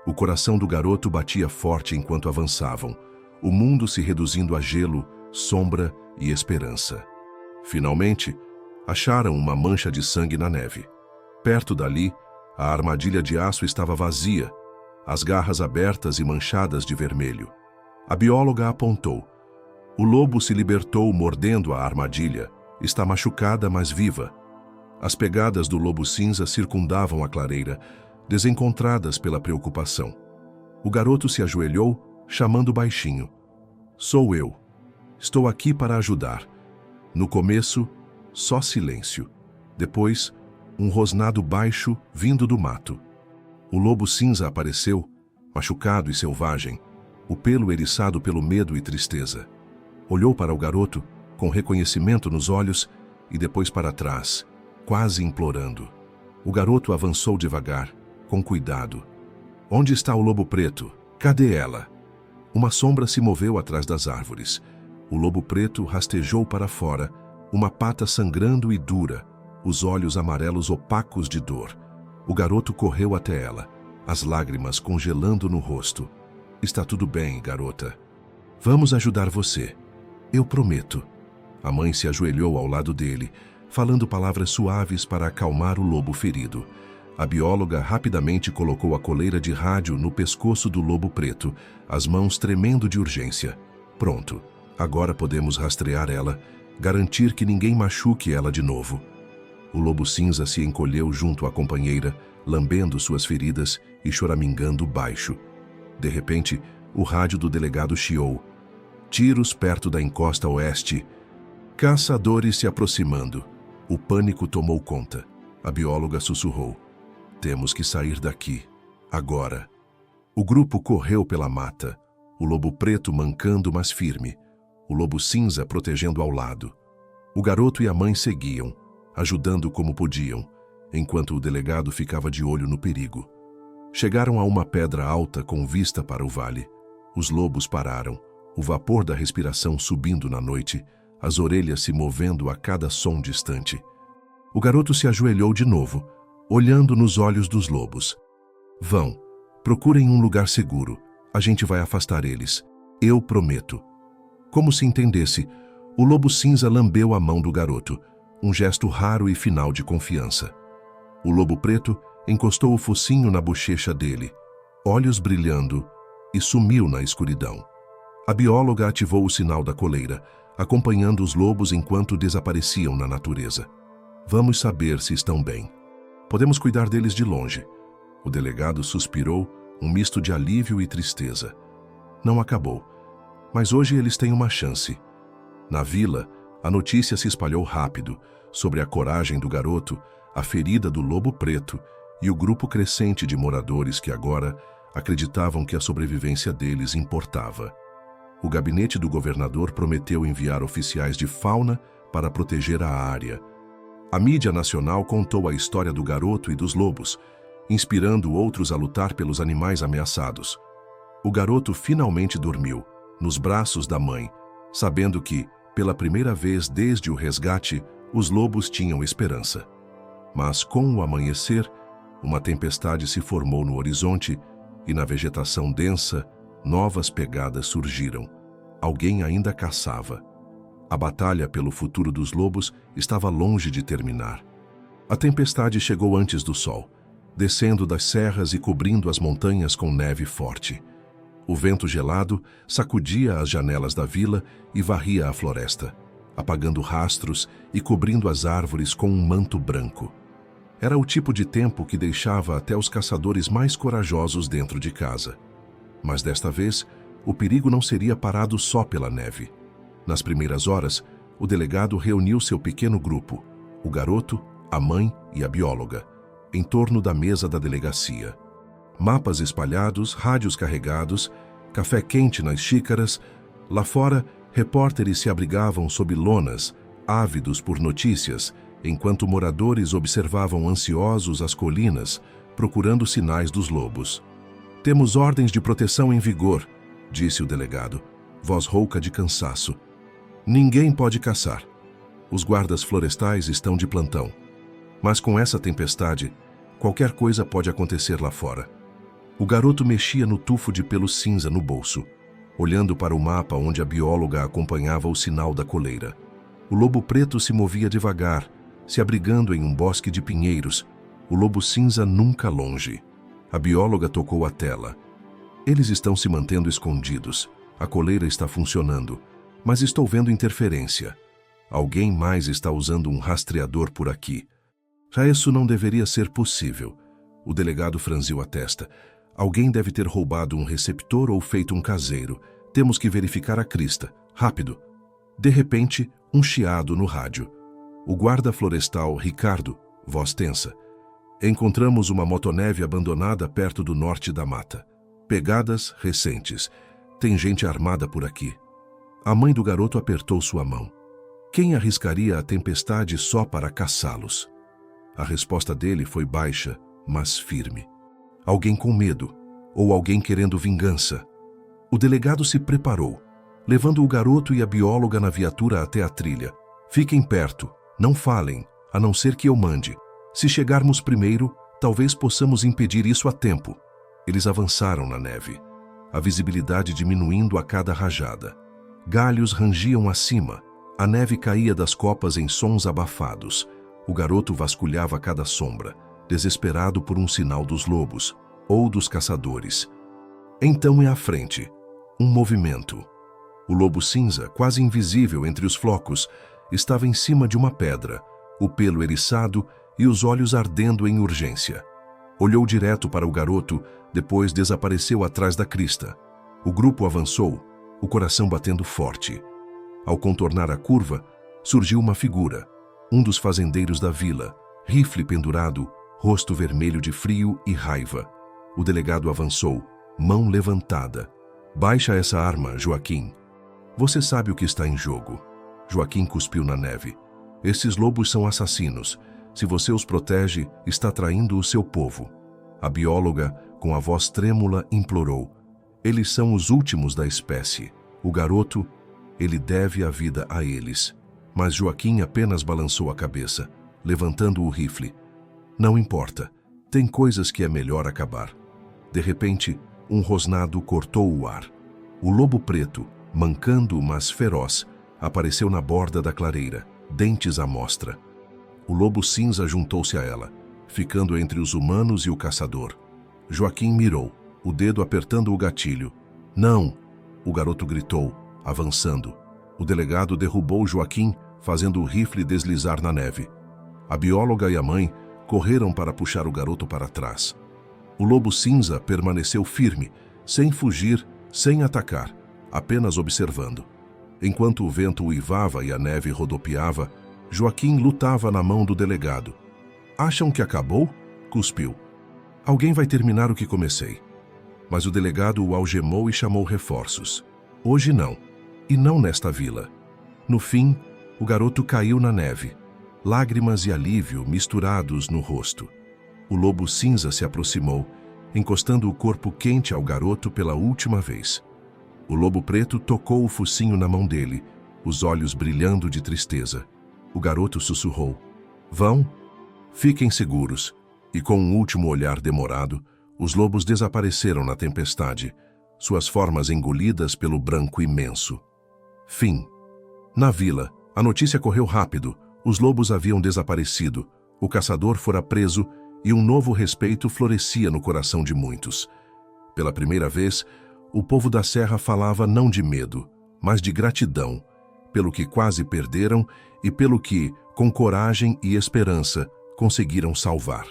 O coração do garoto batia forte enquanto avançavam, o mundo se reduzindo a gelo, sombra e esperança. Finalmente, acharam uma mancha de sangue na neve. Perto dali, a armadilha de aço estava vazia, as garras abertas e manchadas de vermelho. A bióloga apontou. O lobo se libertou mordendo a armadilha. Está machucada, mas viva. As pegadas do lobo cinza circundavam a clareira, desencontradas pela preocupação. O garoto se ajoelhou, chamando baixinho. Sou eu. Estou aqui para ajudar. No começo, só silêncio. Depois, um rosnado baixo vindo do mato. O lobo cinza apareceu, machucado e selvagem, o pelo eriçado pelo medo e tristeza. Olhou para o garoto, com reconhecimento nos olhos, e depois para trás, quase implorando. O garoto avançou devagar, com cuidado. Onde está o lobo preto? Cadê ela? Uma sombra se moveu atrás das árvores. O lobo preto rastejou para fora, uma pata sangrando e dura, os olhos amarelos opacos de dor. O garoto correu até ela, as lágrimas congelando no rosto. Está tudo bem, garota. Vamos ajudar você. Eu prometo. A mãe se ajoelhou ao lado dele, falando palavras suaves para acalmar o lobo ferido. A bióloga rapidamente colocou a coleira de rádio no pescoço do lobo preto, as mãos tremendo de urgência. Pronto. Agora podemos rastrear ela, garantir que ninguém machuque ela de novo. O lobo cinza se encolheu junto à companheira, lambendo suas feridas e choramingando baixo. De repente, o rádio do delegado chiou. Tiros perto da encosta oeste. Caçadores se aproximando. O pânico tomou conta. A bióloga sussurrou. Temos que sair daqui. Agora. O grupo correu pela mata. O lobo preto mancando, mas firme. O lobo cinza protegendo ao lado. O garoto e a mãe seguiam, ajudando como podiam, enquanto o delegado ficava de olho no perigo. Chegaram a uma pedra alta com vista para o vale. Os lobos pararam, o vapor da respiração subindo na noite, as orelhas se movendo a cada som distante. O garoto se ajoelhou de novo, olhando nos olhos dos lobos. Vão, procurem um lugar seguro. A gente vai afastar eles. Eu prometo. Como se entendesse, o lobo cinza lambeu a mão do garoto, um gesto raro e final de confiança. O lobo preto encostou o focinho na bochecha dele, olhos brilhando, e sumiu na escuridão. A bióloga ativou o sinal da coleira, acompanhando os lobos enquanto desapareciam na natureza. Vamos saber se estão bem. Podemos cuidar deles de longe. O delegado suspirou, um misto de alívio e tristeza. Não acabou, mas hoje eles têm uma chance. Na vila, a notícia se espalhou rápido sobre a coragem do garoto, a ferida do lobo preto e o grupo crescente de moradores que agora acreditavam que a sobrevivência deles importava. O gabinete do governador prometeu enviar oficiais de fauna para proteger a área. A mídia nacional contou a história do garoto e dos lobos, inspirando outros a lutar pelos animais ameaçados. O garoto finalmente dormiu, nos braços da mãe, sabendo que, pela primeira vez desde o resgate, os lobos tinham esperança. Mas com o amanhecer, uma tempestade se formou no horizonte e na vegetação densa, novas pegadas surgiram. Alguém ainda caçava. A batalha pelo futuro dos lobos estava longe de terminar. A tempestade chegou antes do sol, descendo das serras e cobrindo as montanhas com neve forte. O vento gelado sacudia as janelas da vila e varria a floresta, apagando rastros e cobrindo as árvores com um manto branco. Era o tipo de tempo que deixava até os caçadores mais corajosos dentro de casa. Mas desta vez, o perigo não seria parado só pela neve. Nas primeiras horas, o delegado reuniu seu pequeno grupo, o garoto, a mãe e a bióloga, em torno da mesa da delegacia. Mapas espalhados, rádios carregados, café quente nas xícaras. Lá fora, repórteres se abrigavam sob lonas, ávidos por notícias, enquanto moradores observavam ansiosos as colinas, procurando sinais dos lobos. Temos ordens de proteção em vigor, disse o delegado, voz rouca de cansaço. Ninguém pode caçar. Os guardas florestais estão de plantão. Mas com essa tempestade, qualquer coisa pode acontecer lá fora. O garoto mexia no tufo de pelo cinza no bolso, olhando para o mapa onde a bióloga acompanhava o sinal da coleira. O lobo preto se movia devagar, se abrigando em um bosque de pinheiros, o lobo cinza nunca longe. A bióloga tocou a tela. Eles estão se mantendo escondidos. A coleira está funcionando, mas estou vendo interferência. Alguém mais está usando um rastreador por aqui. Já isso não deveria ser possível. O delegado franziu a testa. Alguém deve ter roubado um receptor ou feito um caseiro. Temos que verificar a crista. Rápido. De repente, um chiado no rádio. O guarda florestal, Ricardo, voz tensa. Encontramos uma motoneve abandonada perto do norte da mata. Pegadas recentes. Tem gente armada por aqui. A mãe do garoto apertou sua mão. Quem arriscaria a tempestade só para caçá-los? A resposta dele foi baixa, mas firme. Alguém com medo, ou alguém querendo vingança. O delegado se preparou, levando o garoto e a bióloga na viatura até a trilha. Fiquem perto, não falem, a não ser que eu mande. Se chegarmos primeiro, talvez possamos impedir isso a tempo. Eles avançaram na neve, a visibilidade diminuindo a cada rajada. Galhos rangiam acima, a neve caía das copas em sons abafados. O garoto vasculhava cada sombra, desesperado por um sinal dos lobos ou dos caçadores. Então, à frente, um movimento. O lobo cinza, quase invisível entre os flocos, estava em cima de uma pedra, o pelo eriçado e os olhos ardendo em urgência. Olhou direto para o garoto, depois desapareceu atrás da crista. O grupo avançou, o coração batendo forte. Ao contornar a curva, surgiu uma figura, um dos fazendeiros da vila, rifle pendurado, rosto vermelho de frio e raiva. O delegado avançou, mão levantada. Baixa essa arma, Joaquim. Você sabe o que está em jogo. Joaquim cuspiu na neve. Esses lobos são assassinos. Se você os protege, está traindo o seu povo. A bióloga, com a voz trêmula, implorou. Eles são os últimos da espécie. O garoto, ele deve a vida a eles. Mas Joaquim apenas balançou a cabeça, levantando o rifle. Não importa. Tem coisas que é melhor acabar. De repente, um rosnado cortou o ar. O lobo preto, mancando, mas feroz, apareceu na borda da clareira, dentes à mostra. O lobo cinza juntou-se a ela, ficando entre os humanos e o caçador. Joaquim mirou, o dedo apertando o gatilho. Não! O garoto gritou, avançando. O delegado derrubou Joaquim, fazendo o rifle deslizar na neve. A bióloga e a mãe correram para puxar o garoto para trás. O lobo cinza permaneceu firme, sem fugir, sem atacar, apenas observando. Enquanto o vento uivava e a neve rodopiava, Joaquim lutava na mão do delegado. Acham que acabou? Cuspiu. Alguém vai terminar o que comecei. Mas o delegado o algemou e chamou reforços. Hoje não. E não nesta vila. No fim, o garoto caiu na neve. Lágrimas e alívio misturados no rosto. O lobo cinza se aproximou, encostando o corpo quente ao garoto pela última vez. O lobo preto tocou o focinho na mão dele, os olhos brilhando de tristeza. O garoto sussurrou. Vão? Fiquem seguros. E com um último olhar demorado, os lobos desapareceram na tempestade, suas formas engolidas pelo branco imenso. Fim. Na vila, a notícia correu rápido. Os lobos haviam desaparecido, o caçador fora preso e um novo respeito florescia no coração de muitos. Pela primeira vez, o povo da serra falava não de medo, mas de gratidão, pelo que quase perderam e pelo que, com coragem e esperança, conseguiram salvar.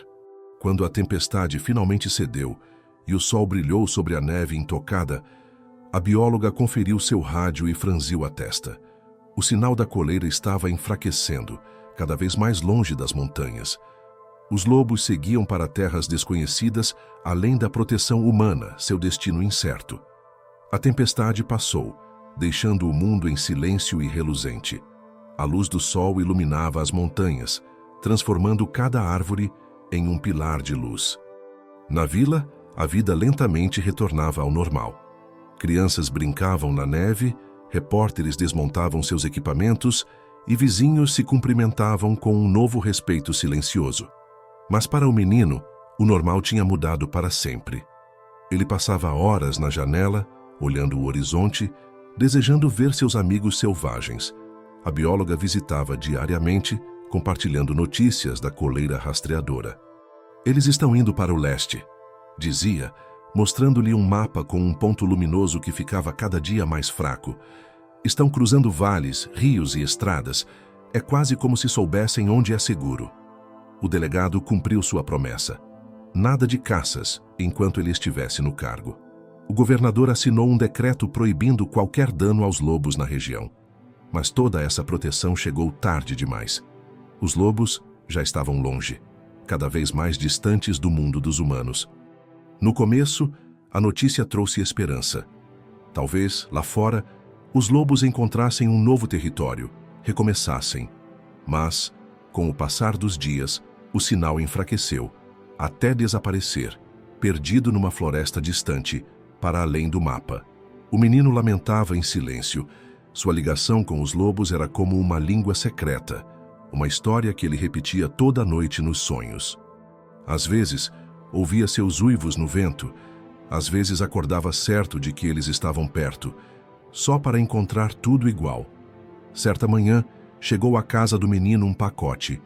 Quando a tempestade finalmente cedeu e o sol brilhou sobre a neve intocada, a bióloga conferiu seu rádio e franziu a testa. O sinal da coleira estava enfraquecendo, cada vez mais longe das montanhas. Os lobos seguiam para terras desconhecidas, além da proteção humana, seu destino incerto. A tempestade passou, deixando o mundo em silêncio e reluzente. A luz do sol iluminava as montanhas, transformando cada árvore em um pilar de luz. Na vila, a vida lentamente retornava ao normal. Crianças brincavam na neve, repórteres desmontavam seus equipamentos e vizinhos se cumprimentavam com um novo respeito silencioso. Mas para o menino, o normal tinha mudado para sempre. Ele passava horas na janela, olhando o horizonte, desejando ver seus amigos selvagens. A bióloga visitava diariamente, compartilhando notícias da coleira rastreadora. Eles estão indo para o leste, dizia, mostrando-lhe um mapa com um ponto luminoso que ficava cada dia mais fraco. Estão cruzando vales, rios e estradas. É quase como se soubessem onde é seguro. O delegado cumpriu sua promessa. Nada de caças enquanto ele estivesse no cargo. O governador assinou um decreto proibindo qualquer dano aos lobos na região. Mas toda essa proteção chegou tarde demais. Os lobos já estavam longe, cada vez mais distantes do mundo dos humanos. No começo, a notícia trouxe esperança. Talvez, lá fora, os lobos encontrassem um novo território, recomeçassem. Mas, com o passar dos dias, o sinal enfraqueceu, até desaparecer, perdido numa floresta distante, para além do mapa. O menino lamentava em silêncio. Sua ligação com os lobos era como uma língua secreta, uma história que ele repetia toda noite nos sonhos. Às vezes, ouvia seus uivos no vento, às vezes acordava certo de que eles estavam perto, só para encontrar tudo igual. Certa manhã, chegou à casa do menino um pacote,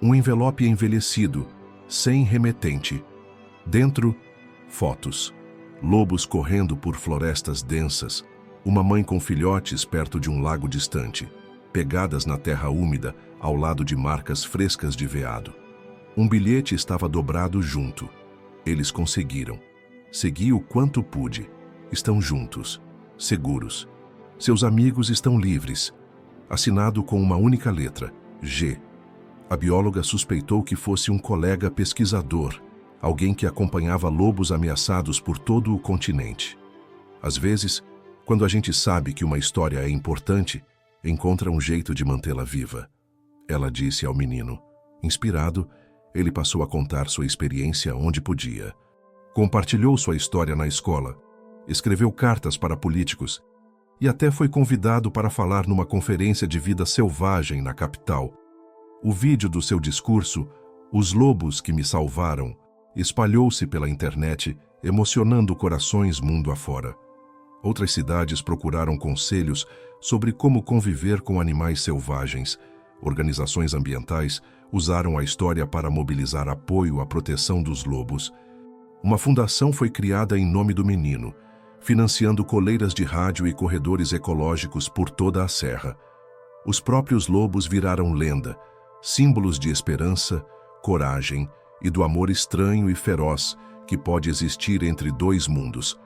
um envelope envelhecido, sem remetente. Dentro, fotos. Lobos correndo por florestas densas, uma mãe com filhotes perto de um lago distante, pegadas na terra úmida, ao lado de marcas frescas de veado. Um bilhete estava dobrado junto. Eles conseguiram. Segui o quanto pude. Estão juntos, seguros. Seus amigos estão livres. Assinado com uma única letra, G. A bióloga suspeitou que fosse um colega pesquisador, alguém que acompanhava lobos ameaçados por todo o continente. Às vezes, quando a gente sabe que uma história é importante, encontra um jeito de mantê-la viva. Ela disse ao menino. Inspirado, ele passou a contar sua experiência onde podia. Compartilhou sua história na escola, escreveu cartas para políticos e até foi convidado para falar numa conferência de vida selvagem na capital. O vídeo do seu discurso, Os Lobos que Me Salvaram, espalhou-se pela internet, emocionando corações mundo afora. Outras cidades procuraram conselhos sobre como conviver com animais selvagens. Organizações ambientais usaram a história para mobilizar apoio à proteção dos lobos. Uma fundação foi criada em nome do menino, financiando coleiras de rádio e corredores ecológicos por toda a serra. Os próprios lobos viraram lenda, símbolos de esperança, coragem e do amor estranho e feroz que pode existir entre dois mundos.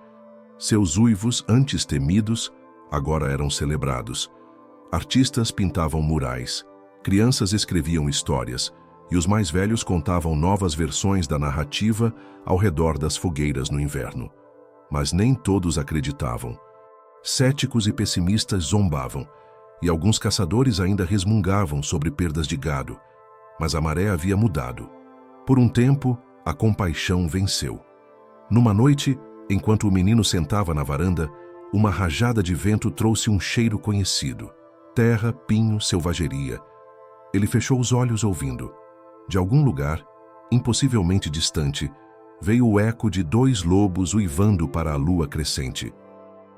Seus uivos, antes temidos, agora eram celebrados. Artistas pintavam murais, crianças escreviam histórias, e os mais velhos contavam novas versões da narrativa ao redor das fogueiras no inverno. Mas nem todos acreditavam. Céticos e pessimistas zombavam, e alguns caçadores ainda resmungavam sobre perdas de gado. Mas a maré havia mudado. Por um tempo, a compaixão venceu. Numa noite, enquanto o menino sentava na varanda, uma rajada de vento trouxe um cheiro conhecido. Terra, pinho, selvageria. Ele fechou os olhos ouvindo. De algum lugar, impossivelmente distante, veio o eco de dois lobos uivando para a lua crescente.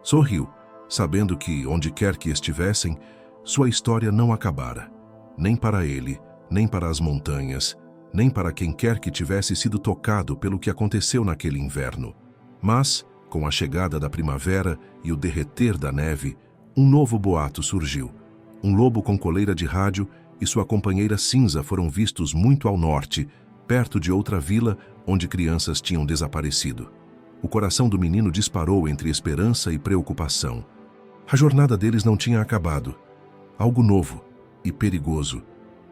Sorriu, sabendo que, onde quer que estivessem, sua história não acabara. Nem para ele, nem para as montanhas, nem para quem quer que tivesse sido tocado pelo que aconteceu naquele inverno. Mas, com a chegada da primavera e o derreter da neve, um novo boato surgiu. Um lobo com coleira de rádio e sua companheira cinza foram vistos muito ao norte, perto de outra vila onde crianças tinham desaparecido. O coração do menino disparou entre esperança e preocupação. A jornada deles não tinha acabado. Algo novo e perigoso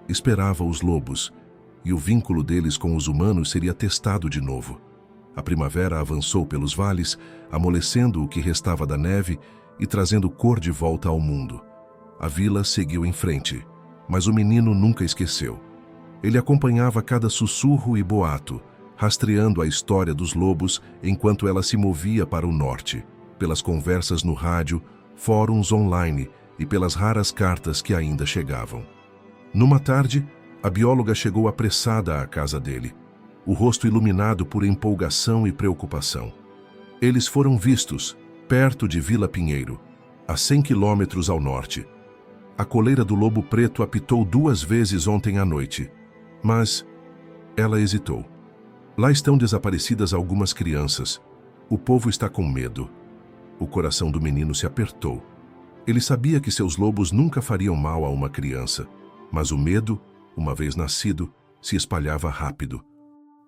esperava os lobos, e o vínculo deles com os humanos seria testado de novo. A primavera avançou pelos vales, amolecendo o que restava da neve e trazendo cor de volta ao mundo. A vila seguiu em frente, mas o menino nunca esqueceu. Ele acompanhava cada sussurro e boato, rastreando a história dos lobos enquanto ela se movia para o norte, pelas conversas no rádio, fóruns online e pelas raras cartas que ainda chegavam. Numa tarde, a bióloga chegou apressada à casa dele, o rosto iluminado por empolgação e preocupação. Eles foram vistos, perto de Vila Pinheiro, a 100 quilômetros ao norte. A coleira do lobo preto apitou 2 vezes ontem à noite, mas ela hesitou. Lá estão desaparecidas algumas crianças. O povo está com medo. O coração do menino se apertou. Ele sabia que seus lobos nunca fariam mal a uma criança, mas o medo, uma vez nascido, se espalhava rápido.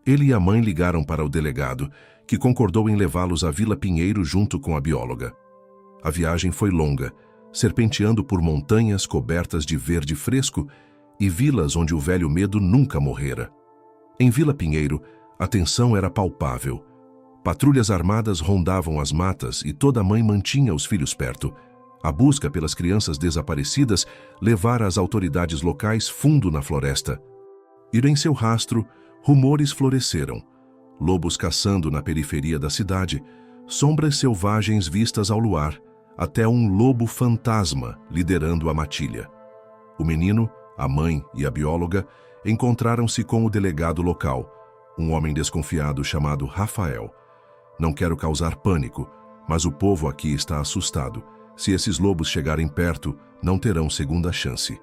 Ele e a mãe ligaram para o delegado, que concordou em levá-los à Vila Pinheiro junto com a bióloga. A viagem foi longa, serpenteando por montanhas cobertas de verde fresco e vilas onde o velho medo nunca morrera. Em Vila Pinheiro, a tensão era palpável. Patrulhas armadas rondavam as matas e toda mãe mantinha os filhos perto. A busca pelas crianças desaparecidas levara as autoridades locais fundo na floresta. E em seu rastro, rumores floresceram. Lobos caçando na periferia da cidade, sombras selvagens vistas ao luar, até um lobo fantasma liderando a matilha. O menino, a mãe e a bióloga encontraram-se com o delegado local, um homem desconfiado chamado Rafael. Não quero causar pânico, mas o povo aqui está assustado. Se esses lobos chegarem perto, não terão segunda chance.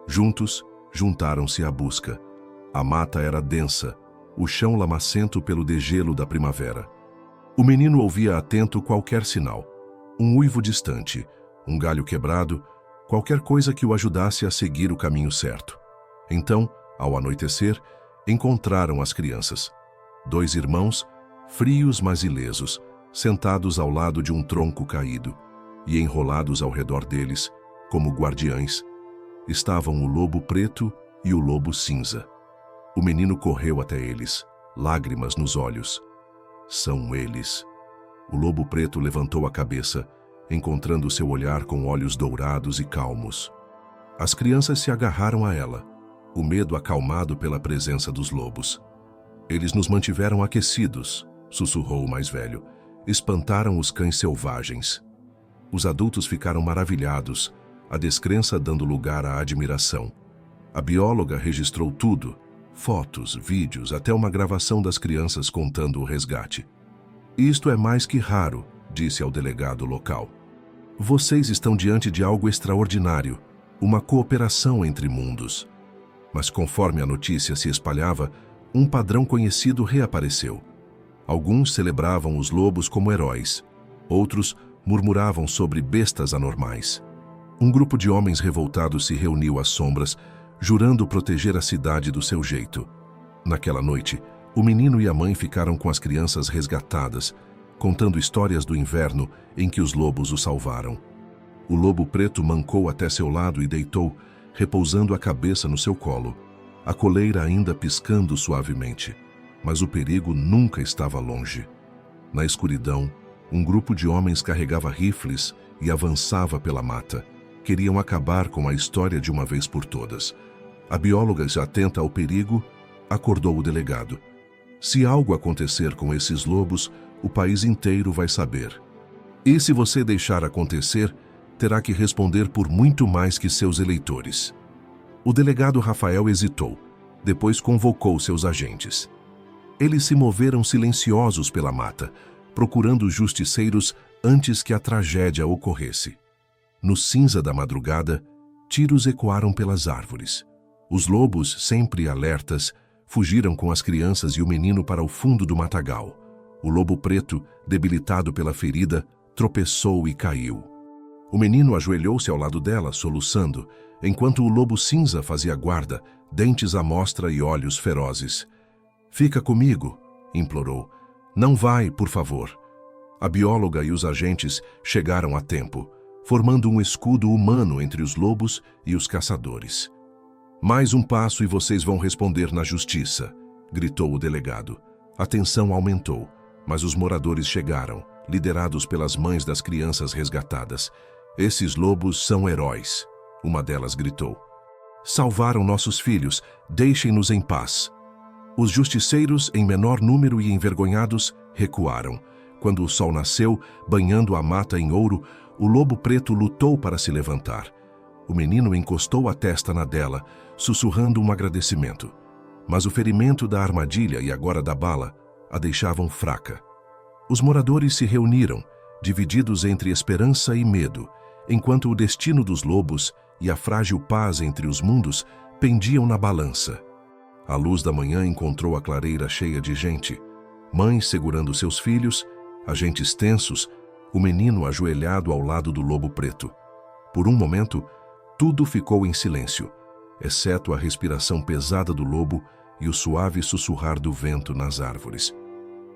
Juntos, juntaram-se à busca. A mata era densa, o chão lamacento pelo degelo da primavera. O menino ouvia atento qualquer sinal. Um uivo distante, um galho quebrado, qualquer coisa que o ajudasse a seguir o caminho certo. Então, ao anoitecer, encontraram as crianças. 2 irmãos, frios mas ilesos, sentados ao lado de um tronco caído, e enrolados ao redor deles, como guardiães, estavam o lobo preto e o lobo cinza. O menino correu até eles, lágrimas nos olhos. São eles. O lobo preto levantou a cabeça, encontrando seu olhar com olhos dourados e calmos. As crianças se agarraram a ela, o medo acalmado pela presença dos lobos. Eles nos mantiveram aquecidos, sussurrou o mais velho. Espantaram os cães selvagens. Os adultos ficaram maravilhados, a descrença dando lugar à admiração. A bióloga registrou tudo, fotos, vídeos, até uma gravação das crianças contando o resgate. Isto é mais que raro, disse ao delegado local. Vocês estão diante de algo extraordinário, uma cooperação entre mundos. Mas conforme a notícia se espalhava, um padrão conhecido reapareceu. Alguns celebravam os lobos como heróis, outros murmuravam sobre bestas anormais. Um grupo de homens revoltados se reuniu às sombras, jurando proteger a cidade do seu jeito. Naquela noite, o menino e a mãe ficaram com as crianças resgatadas, contando histórias do inverno em que os lobos o salvaram. O lobo preto mancou até seu lado e deitou, repousando a cabeça no seu colo, a coleira ainda piscando suavemente. Mas o perigo nunca estava longe. Na escuridão, um grupo de homens carregava rifles e avançava pela mata. Queriam acabar com a história de uma vez por todas. A bióloga, já atenta ao perigo, acordou o delegado. Se algo acontecer com esses lobos, o país inteiro vai saber. E se você deixar acontecer, terá que responder por muito mais que seus eleitores. O delegado Rafael hesitou, depois convocou seus agentes. Eles se moveram silenciosos pela mata, procurando justiceiros antes que a tragédia ocorresse. No cinza da madrugada, tiros ecoaram pelas árvores. Os lobos, sempre alertas, fugiram com as crianças e o menino para o fundo do matagal. O lobo preto, debilitado pela ferida, tropeçou e caiu. O menino ajoelhou-se ao lado dela, soluçando, enquanto o lobo cinza fazia guarda, dentes à mostra e olhos ferozes. "Fica comigo", implorou. "Não vai, por favor." A bióloga e os agentes chegaram a tempo, formando um escudo humano entre os lobos e os caçadores. "Mais um passo e vocês vão responder na justiça", gritou o delegado. A tensão aumentou, mas os moradores chegaram, liderados pelas mães das crianças resgatadas. "Esses lobos são heróis", uma delas gritou. "Salvaram nossos filhos, deixem-nos em paz." Os justiceiros, em menor número e envergonhados, recuaram. Quando o sol nasceu, banhando a mata em ouro, o lobo preto lutou para se levantar. O menino encostou a testa na dela, sussurrando um agradecimento. Mas o ferimento da armadilha e agora da bala a deixavam fraca. Os moradores se reuniram, divididos entre esperança e medo, enquanto o destino dos lobos e a frágil paz entre os mundos pendiam na balança. A luz da manhã encontrou a clareira cheia de gente, mães segurando seus filhos, agentes tensos, o menino ajoelhado ao lado do lobo preto. Por um momento, tudo ficou em silêncio, exceto a respiração pesada do lobo e o suave sussurrar do vento nas árvores.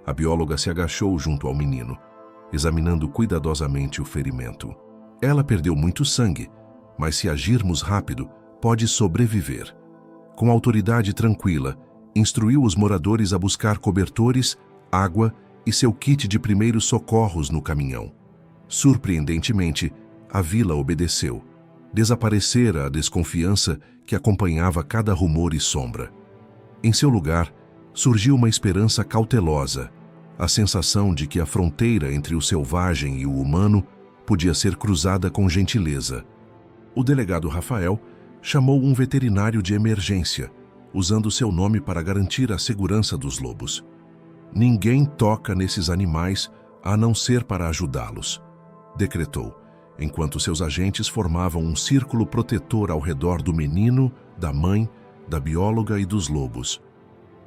A bióloga se agachou junto ao menino, examinando cuidadosamente o ferimento. Ela perdeu muito sangue, mas se agirmos rápido, pode sobreviver. Com autoridade tranquila, instruiu os moradores a buscar cobertores, água e seu kit de primeiros socorros no caminhão. Surpreendentemente, a vila obedeceu. Desaparecera a desconfiança que acompanhava cada rumor e sombra. Em seu lugar, surgiu uma esperança cautelosa, a sensação de que a fronteira entre o selvagem e o humano podia ser cruzada com gentileza. O delegado Rafael chamou um veterinário de emergência, usando seu nome para garantir a segurança dos lobos. Ninguém toca nesses animais a não ser para ajudá-los, decretou, enquanto seus agentes formavam um círculo protetor ao redor do menino, da mãe, da bióloga e dos lobos.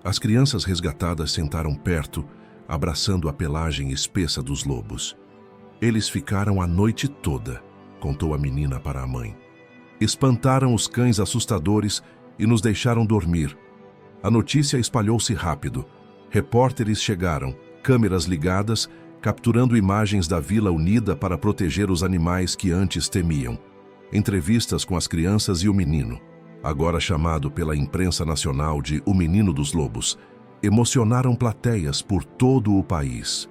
As crianças resgatadas sentaram perto, abraçando a pelagem espessa dos lobos. Eles ficaram a noite toda, contou a menina para a mãe. Espantaram os cães assustadores e nos deixaram dormir. A notícia espalhou-se rápido. Repórteres chegaram, câmeras ligadas, capturando imagens da Vila Unida para proteger os animais que antes temiam. Entrevistas com as crianças e o menino, agora chamado pela imprensa nacional de O Menino dos Lobos, emocionaram plateias por todo o país.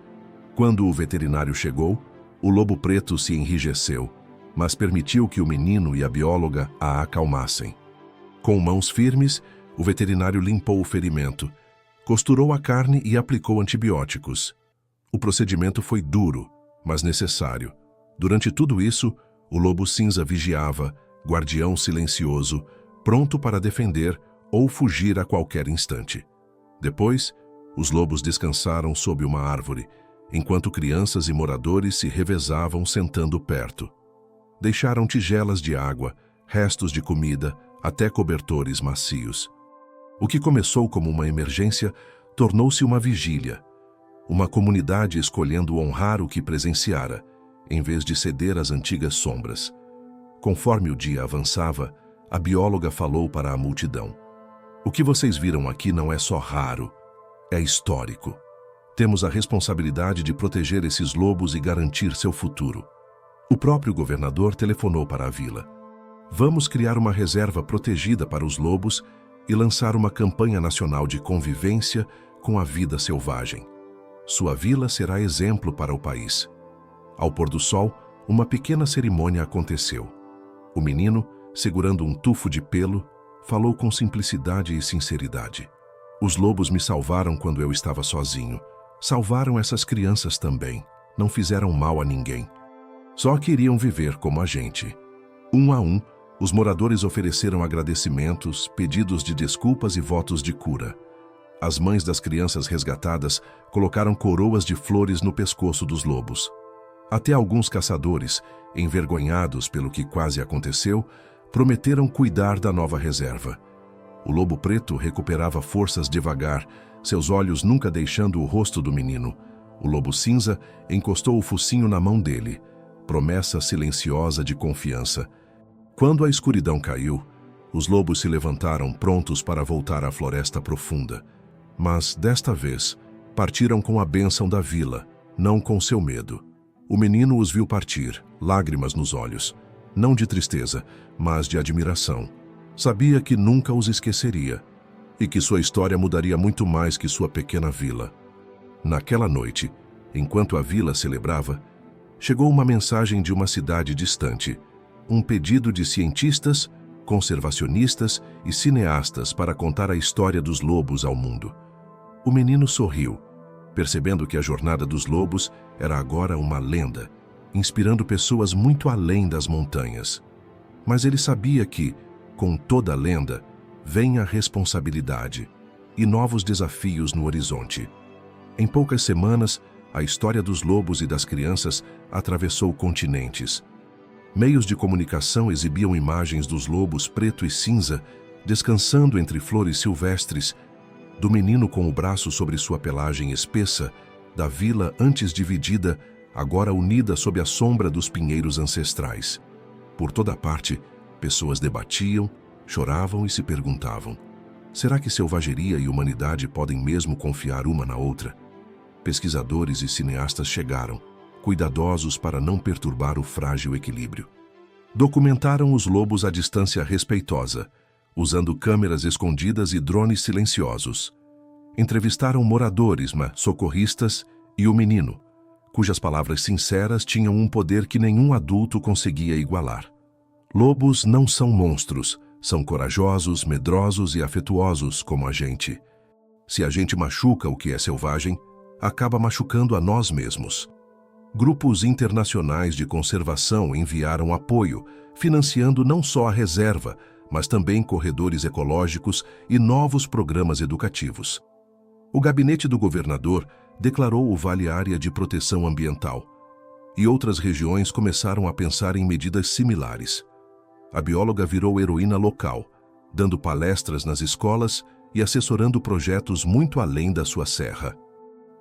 Quando o veterinário chegou, o lobo preto se enrijeceu, mas permitiu que o menino e a bióloga a acalmassem. Com mãos firmes, o veterinário limpou o ferimento, costurou a carne e aplicou antibióticos. O procedimento foi duro, mas necessário. Durante tudo isso, o lobo cinza vigiava, guardião silencioso, pronto para defender ou fugir a qualquer instante. Depois, os lobos descansaram sob uma árvore, enquanto crianças e moradores se revezavam sentando perto. Deixaram tigelas de água, restos de comida, até cobertores macios. O que começou como uma emergência tornou-se uma vigília. Uma comunidade escolhendo honrar o que presenciara, em vez de ceder às antigas sombras. Conforme o dia avançava, a bióloga falou para a multidão. O que vocês viram aqui não é só raro, é histórico. Temos a responsabilidade de proteger esses lobos e garantir seu futuro. O próprio governador telefonou para a vila. Vamos criar uma reserva protegida para os lobos e lançar uma campanha nacional de convivência com a vida selvagem. Sua vila será exemplo para o país. Ao pôr do sol, uma pequena cerimônia aconteceu. O menino, segurando um tufo de pelo, falou com simplicidade e sinceridade. Os lobos me salvaram quando eu estava sozinho. Salvaram essas crianças também. Não fizeram mal a ninguém. Só queriam viver como a gente. Um a um, os moradores ofereceram agradecimentos, pedidos de desculpas e votos de cura. As mães das crianças resgatadas colocaram coroas de flores no pescoço dos lobos. Até alguns caçadores, envergonhados pelo que quase aconteceu, prometeram cuidar da nova reserva. O lobo preto recuperava forças devagar, seus olhos nunca deixando o rosto do menino. O lobo cinza encostou o focinho na mão dele, promessa silenciosa de confiança. Quando a escuridão caiu, os lobos se levantaram prontos para voltar à floresta profunda. Mas, desta vez, partiram com a bênção da vila, não com seu medo. O menino os viu partir, lágrimas nos olhos. Não de tristeza, mas de admiração. Sabia que nunca os esqueceria e que sua história mudaria muito mais que sua pequena vila. Naquela noite, enquanto a vila celebrava, chegou uma mensagem de uma cidade distante, um pedido de cientistas conservacionistas e cineastas para contar a história dos lobos ao mundo. O menino sorriu, percebendo que a jornada dos lobos era agora uma lenda, inspirando pessoas muito além das montanhas. Mas ele sabia que, com toda lenda, vem a responsabilidade e novos desafios no horizonte. Em poucas semanas, a história dos lobos e das crianças atravessou continentes. Meios de comunicação exibiam imagens dos lobos preto e cinza, descansando entre flores silvestres, do menino com o braço sobre sua pelagem espessa, da vila antes dividida, agora unida sob a sombra dos pinheiros ancestrais. Por toda parte, pessoas debatiam, choravam e se perguntavam: será que selvageria e humanidade podem mesmo confiar uma na outra? Pesquisadores e cineastas chegaram, cuidadosos para não perturbar o frágil equilíbrio. Documentaram os lobos à distância respeitosa, usando câmeras escondidas e drones silenciosos. Entrevistaram moradores, socorristas e o menino, cujas palavras sinceras tinham um poder que nenhum adulto conseguia igualar. Lobos não são monstros, são corajosos, medrosos e afetuosos como a gente. Se a gente machuca o que é selvagem, acaba machucando a nós mesmos. Grupos internacionais de conservação enviaram apoio, financiando não só a reserva, mas também corredores ecológicos e novos programas educativos. O gabinete do governador declarou o vale área de proteção ambiental, e outras regiões começaram a pensar em medidas similares. A bióloga virou heroína local, dando palestras nas escolas e assessorando projetos muito além da sua serra.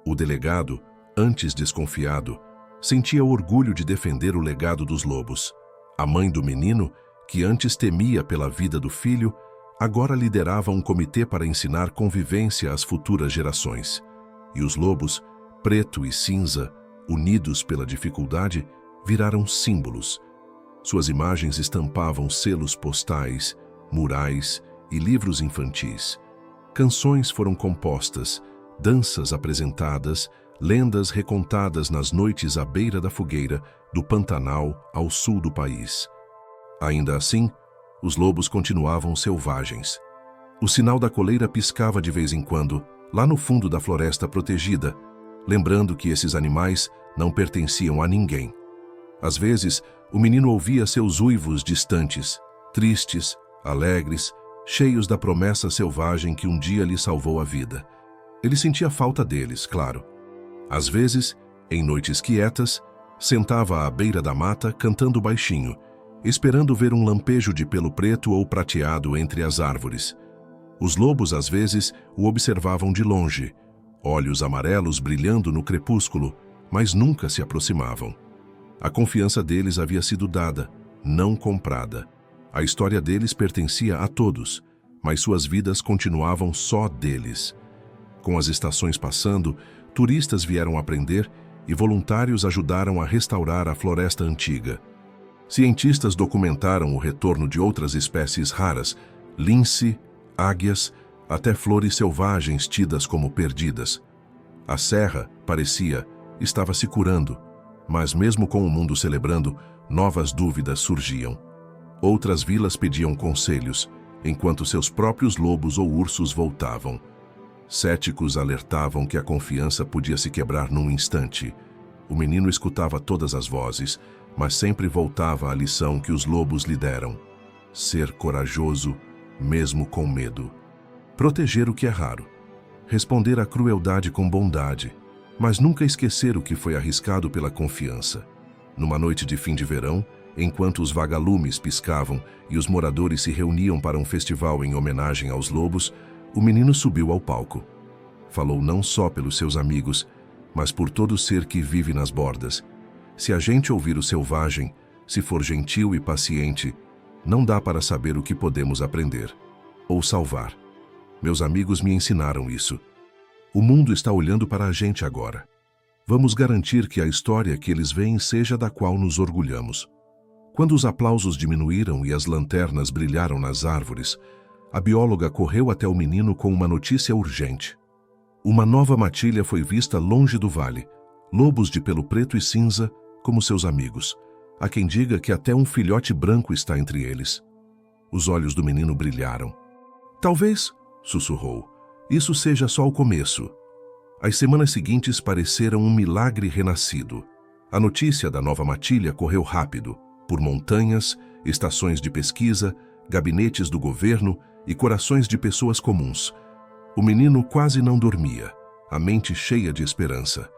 O delegado, antes desconfiado, sentia orgulho de defender o legado dos lobos. A mãe do menino, que antes temia pela vida do filho, agora liderava um comitê para ensinar convivência às futuras gerações. E os lobos, preto e cinza, unidos pela dificuldade, viraram símbolos. Suas imagens estampavam selos postais, murais e livros infantis. Canções foram compostas, danças apresentadas, lendas recontadas nas noites à beira da fogueira, do Pantanal ao sul do país. Ainda assim, os lobos continuavam selvagens. O sinal da coleira piscava de vez em quando, lá no fundo da floresta protegida, lembrando que esses animais não pertenciam a ninguém. Às vezes, o menino ouvia seus uivos distantes, tristes, alegres, cheios da promessa selvagem que um dia lhe salvou a vida. Ele sentia falta deles, claro. Às vezes, em noites quietas, sentava à beira da mata cantando baixinho, esperando ver um lampejo de pelo preto ou prateado entre as árvores. Os lobos, às vezes, o observavam de longe, olhos amarelos brilhando no crepúsculo, mas nunca se aproximavam. A confiança deles havia sido dada, não comprada. A história deles pertencia a todos, mas suas vidas continuavam só deles. Com as estações passando, turistas vieram aprender e voluntários ajudaram a restaurar a floresta antiga. Cientistas documentaram o retorno de outras espécies raras, lince, águias, até flores selvagens tidas como perdidas. A serra, parecia, estava se curando, mas mesmo com o mundo celebrando, novas dúvidas surgiam. Outras vilas pediam conselhos, enquanto seus próprios lobos ou ursos voltavam. Céticos alertavam que a confiança podia se quebrar num instante. O menino escutava todas as vozes, mas sempre voltava à lição que os lobos lhe deram: ser corajoso, mesmo com medo. Proteger o que é raro. Responder à crueldade com bondade, mas nunca esquecer o que foi arriscado pela confiança. Numa noite de fim de verão, enquanto os vagalumes piscavam e os moradores se reuniam para um festival em homenagem aos lobos, o menino subiu ao palco. Falou não só pelos seus amigos, mas por todo ser que vive nas bordas. Se a gente ouvir o selvagem, se for gentil e paciente, não dá para saber o que podemos aprender ou salvar. Meus amigos me ensinaram isso. O mundo está olhando para a gente agora. Vamos garantir que a história que eles veem seja da qual nos orgulhamos. Quando os aplausos diminuíram e as lanternas brilharam nas árvores, a bióloga correu até o menino com uma notícia urgente. Uma nova matilha foi vista longe do vale, lobos de pelo preto e cinza, como seus amigos. Há quem diga que até um filhote branco está entre eles. Os olhos do menino brilharam. Talvez, sussurrou, isso seja só o começo. As semanas seguintes pareceram um milagre renascido. A notícia da nova matilha correu rápido, por montanhas, estações de pesquisa, gabinetes do governo e corações de pessoas comuns. O menino quase não dormia, a mente cheia de esperança.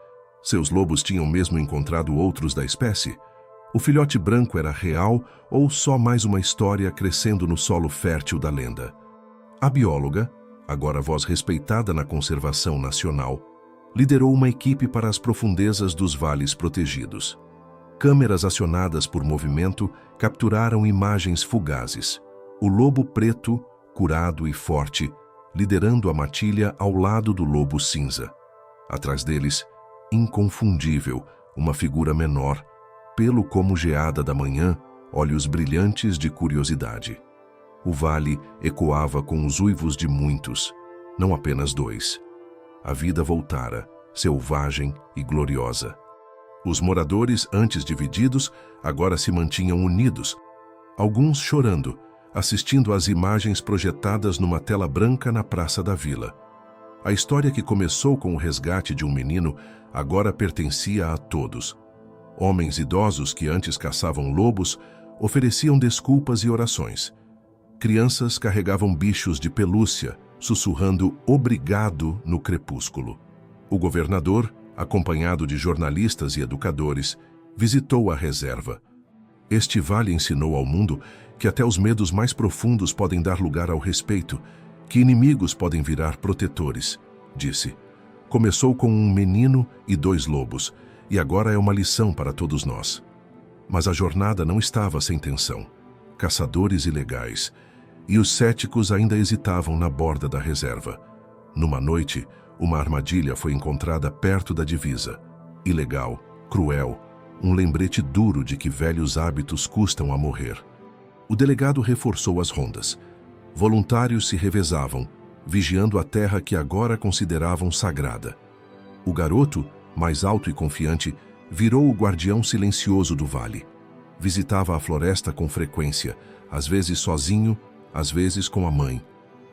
Seus lobos tinham mesmo encontrado outros da espécie? O filhote branco era real ou só mais uma história crescendo no solo fértil da lenda? A bióloga, agora voz respeitada na conservação nacional, liderou uma equipe para as profundezas dos vales protegidos. Câmeras acionadas por movimento capturaram imagens fugazes. O lobo preto, curado e forte, liderando a matilha ao lado do lobo cinza. Atrás deles, inconfundível, uma figura menor, pelo como geada da manhã, olhos brilhantes de curiosidade. O vale ecoava com os uivos de muitos, não apenas dois. A vida voltara, selvagem e gloriosa. Os moradores, antes divididos, agora se mantinham unidos, alguns chorando, assistindo às imagens projetadas numa tela branca na praça da vila. A história que começou com o resgate de um menino agora pertencia a todos. Homens idosos que antes caçavam lobos ofereciam desculpas e orações. Crianças carregavam bichos de pelúcia, sussurrando "obrigado" no crepúsculo. O governador, acompanhado de jornalistas e educadores, visitou a reserva. Este vale ensinou ao mundo que até os medos mais profundos podem dar lugar ao respeito, que inimigos podem virar protetores, disse. Começou com um menino e 2 lobos, e agora é uma lição para todos nós. Mas a jornada não estava sem tensão. Caçadores ilegais, e os céticos ainda hesitavam na borda da reserva. Numa noite, uma armadilha foi encontrada perto da divisa. Ilegal, cruel, um lembrete duro de que velhos hábitos custam a morrer. O delegado reforçou as rondas. Voluntários se revezavam, vigiando a terra que agora consideravam sagrada. O garoto, mais alto e confiante, virou o guardião silencioso do vale. Visitava a floresta com frequência, às vezes sozinho, às vezes com a mãe,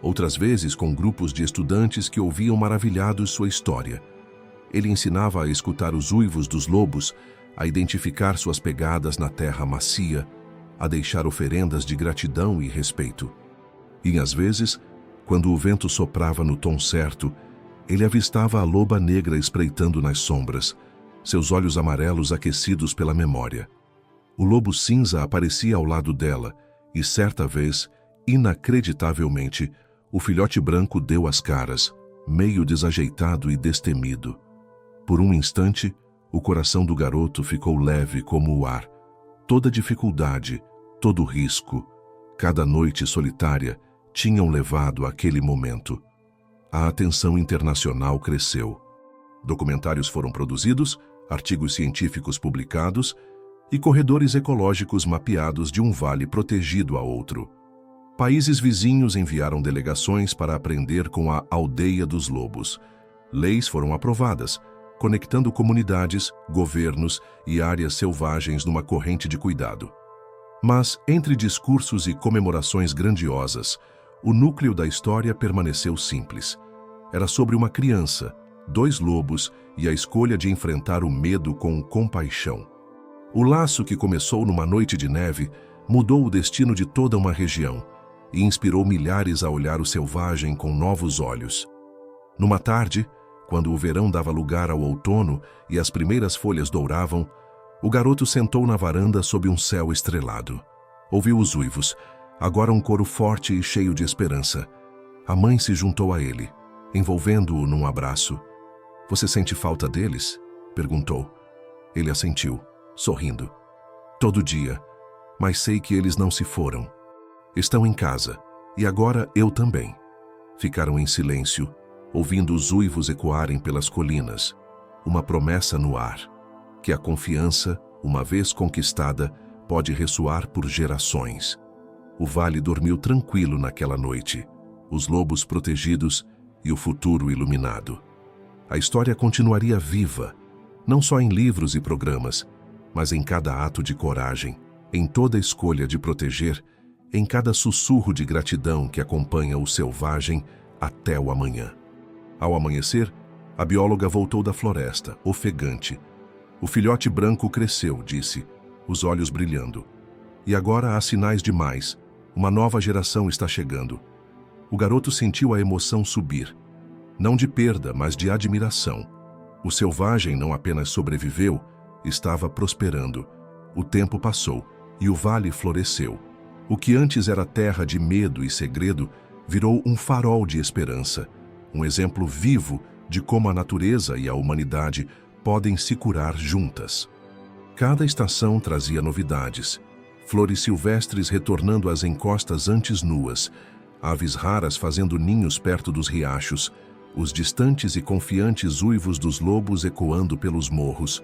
outras vezes com grupos de estudantes que ouviam maravilhados sua história. Ele ensinava a escutar os uivos dos lobos, a identificar suas pegadas na terra macia, a deixar oferendas de gratidão e respeito. E às vezes, quando o vento soprava no tom certo, ele avistava a loba negra espreitando nas sombras, seus olhos amarelos aquecidos pela memória. O lobo cinza aparecia ao lado dela e, certa vez, inacreditavelmente, o filhote branco deu as caras, meio desajeitado e destemido. Por um instante, o coração do garoto ficou leve como o ar. Toda dificuldade, todo risco, cada noite solitária tinham levado àquele momento. A atenção internacional cresceu. Documentários foram produzidos, artigos científicos publicados e corredores ecológicos mapeados de um vale protegido a outro. Países vizinhos enviaram delegações para aprender com a Aldeia dos Lobos. Leis foram aprovadas, conectando comunidades, governos e áreas selvagens numa corrente de cuidado. Mas, entre discursos e comemorações grandiosas, o núcleo da história permaneceu simples. Era sobre uma criança, 2 lobos e a escolha de enfrentar o medo com compaixão. O laço que começou numa noite de neve mudou o destino de toda uma região e inspirou milhares a olhar o selvagem com novos olhos. Numa tarde, quando o verão dava lugar ao outono e as primeiras folhas douravam, o garoto sentou na varanda sob um céu estrelado. Ouviu os uivos, agora um coro forte e cheio de esperança. A mãe se juntou a ele, envolvendo-o num abraço. "Você sente falta deles?" perguntou. Ele assentiu, sorrindo. "Todo dia, mas sei que eles não se foram. Estão em casa, e agora eu também." Ficaram em silêncio, ouvindo os uivos ecoarem pelas colinas. Uma promessa no ar, que a confiança, uma vez conquistada, pode ressoar por gerações. O vale dormiu tranquilo naquela noite, os lobos protegidos e o futuro iluminado. A história continuaria viva, não só em livros e programas, mas em cada ato de coragem, em toda escolha de proteger em cada sussurro de gratidão que acompanha o selvagem até o amanhã. Ao amanhecer, a bióloga voltou da floresta, ofegante. O filhote branco cresceu, disse, os olhos brilhando. E agora há sinais demais. Uma nova geração está chegando. O garoto sentiu a emoção subir. Não de perda, mas de admiração. O selvagem não apenas sobreviveu, estava prosperando. O tempo passou e o vale floresceu. O que antes era terra de medo e segredo virou um farol de esperança, um exemplo vivo de como a natureza e a humanidade podem se curar juntas. Cada estação trazia novidades. Flores silvestres retornando às encostas antes nuas, aves raras fazendo ninhos perto dos riachos, os distantes e confiantes uivos dos lobos ecoando pelos morros.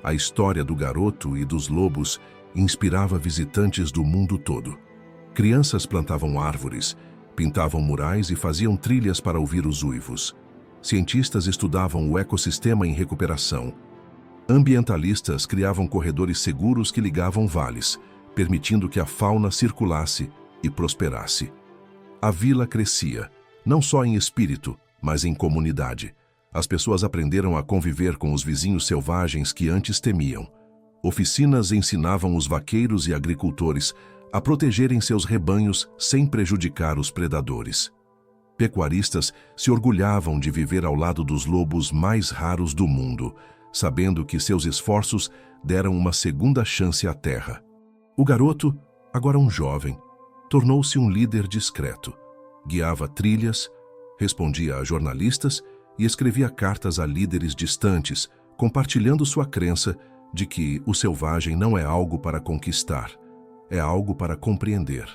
A história do garoto e dos lobos inspirava visitantes do mundo todo. Crianças plantavam árvores, pintavam murais e faziam trilhas para ouvir os uivos. Cientistas estudavam o ecossistema em recuperação. Ambientalistas criavam corredores seguros que ligavam vales, permitindo que a fauna circulasse e prosperasse. A vila crescia, não só em espírito, mas em comunidade. As pessoas aprenderam a conviver com os vizinhos selvagens que antes temiam. Oficinas ensinavam os vaqueiros e agricultores a protegerem seus rebanhos sem prejudicar os predadores. Pecuaristas se orgulhavam de viver ao lado dos lobos mais raros do mundo, sabendo que seus esforços deram uma segunda chance à terra. O garoto, agora um jovem, tornou-se um líder discreto. Guiava trilhas, respondia a jornalistas e escrevia cartas a líderes distantes, compartilhando sua crença de que o selvagem não é algo para conquistar, é algo para compreender.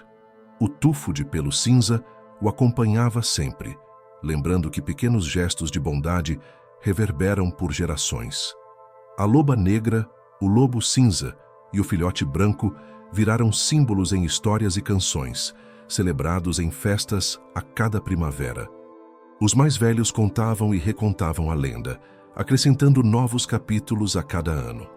O tufo de pelo cinza o acompanhava sempre, lembrando que pequenos gestos de bondade reverberam por gerações. A loba negra, o lobo cinza e o filhote branco viraram símbolos em histórias e canções, celebrados em festas a cada primavera. Os mais velhos contavam e recontavam a lenda, acrescentando novos capítulos a cada ano.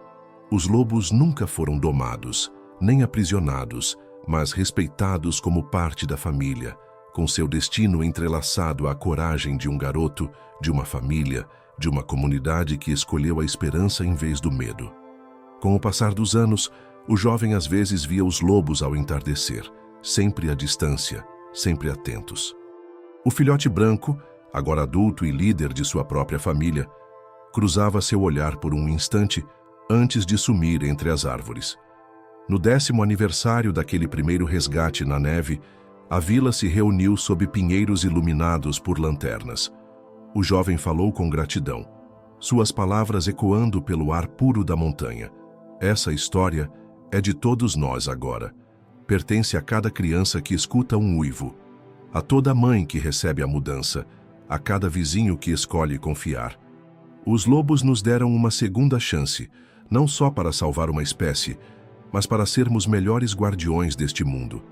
Os lobos nunca foram domados, nem aprisionados, mas respeitados como parte da família, com seu destino entrelaçado à coragem de um garoto, de uma família, de uma comunidade que escolheu a esperança em vez do medo. Com o passar dos anos, o jovem às vezes via os lobos ao entardecer, sempre à distância, sempre atentos. O filhote branco, agora adulto e líder de sua própria família, cruzava seu olhar por um instante antes de sumir entre as árvores. No 10º aniversário daquele primeiro resgate na neve, a vila se reuniu sob pinheiros iluminados por lanternas. O jovem falou com gratidão, suas palavras ecoando pelo ar puro da montanha. Essa história é de todos nós agora. Pertence a cada criança que escuta um uivo, a toda mãe que recebe a mudança, a cada vizinho que escolhe confiar. Os lobos nos deram uma segunda chance, não só para salvar uma espécie, mas para sermos melhores guardiões deste mundo.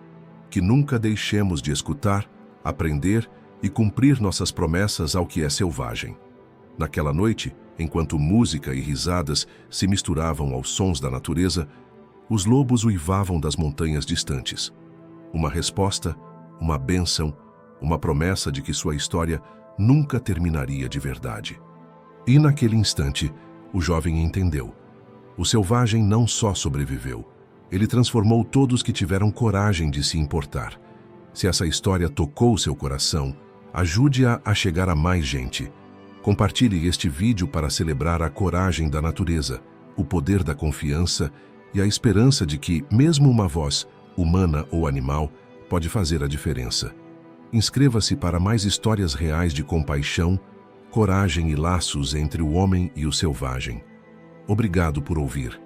Que nunca deixemos de escutar, aprender e cumprir nossas promessas ao que é selvagem. Naquela noite, enquanto música e risadas se misturavam aos sons da natureza, os lobos uivavam das montanhas distantes. Uma resposta, uma bênção, uma promessa de que sua história nunca terminaria de verdade. E naquele instante, o jovem entendeu. O selvagem não só sobreviveu, ele transformou todos que tiveram coragem de se importar. Se essa história tocou seu coração, ajude-a a chegar a mais gente. Compartilhe este vídeo para celebrar a coragem da natureza, o poder da confiança e a esperança de que, mesmo uma voz, humana ou animal, pode fazer a diferença. Inscreva-se para mais histórias reais de compaixão, coragem e laços entre o homem e o selvagem. Obrigado por ouvir.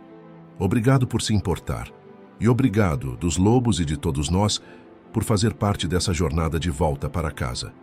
Obrigado por se importar. E obrigado, dos lobos e de todos nós, por fazer parte dessa jornada de volta para casa.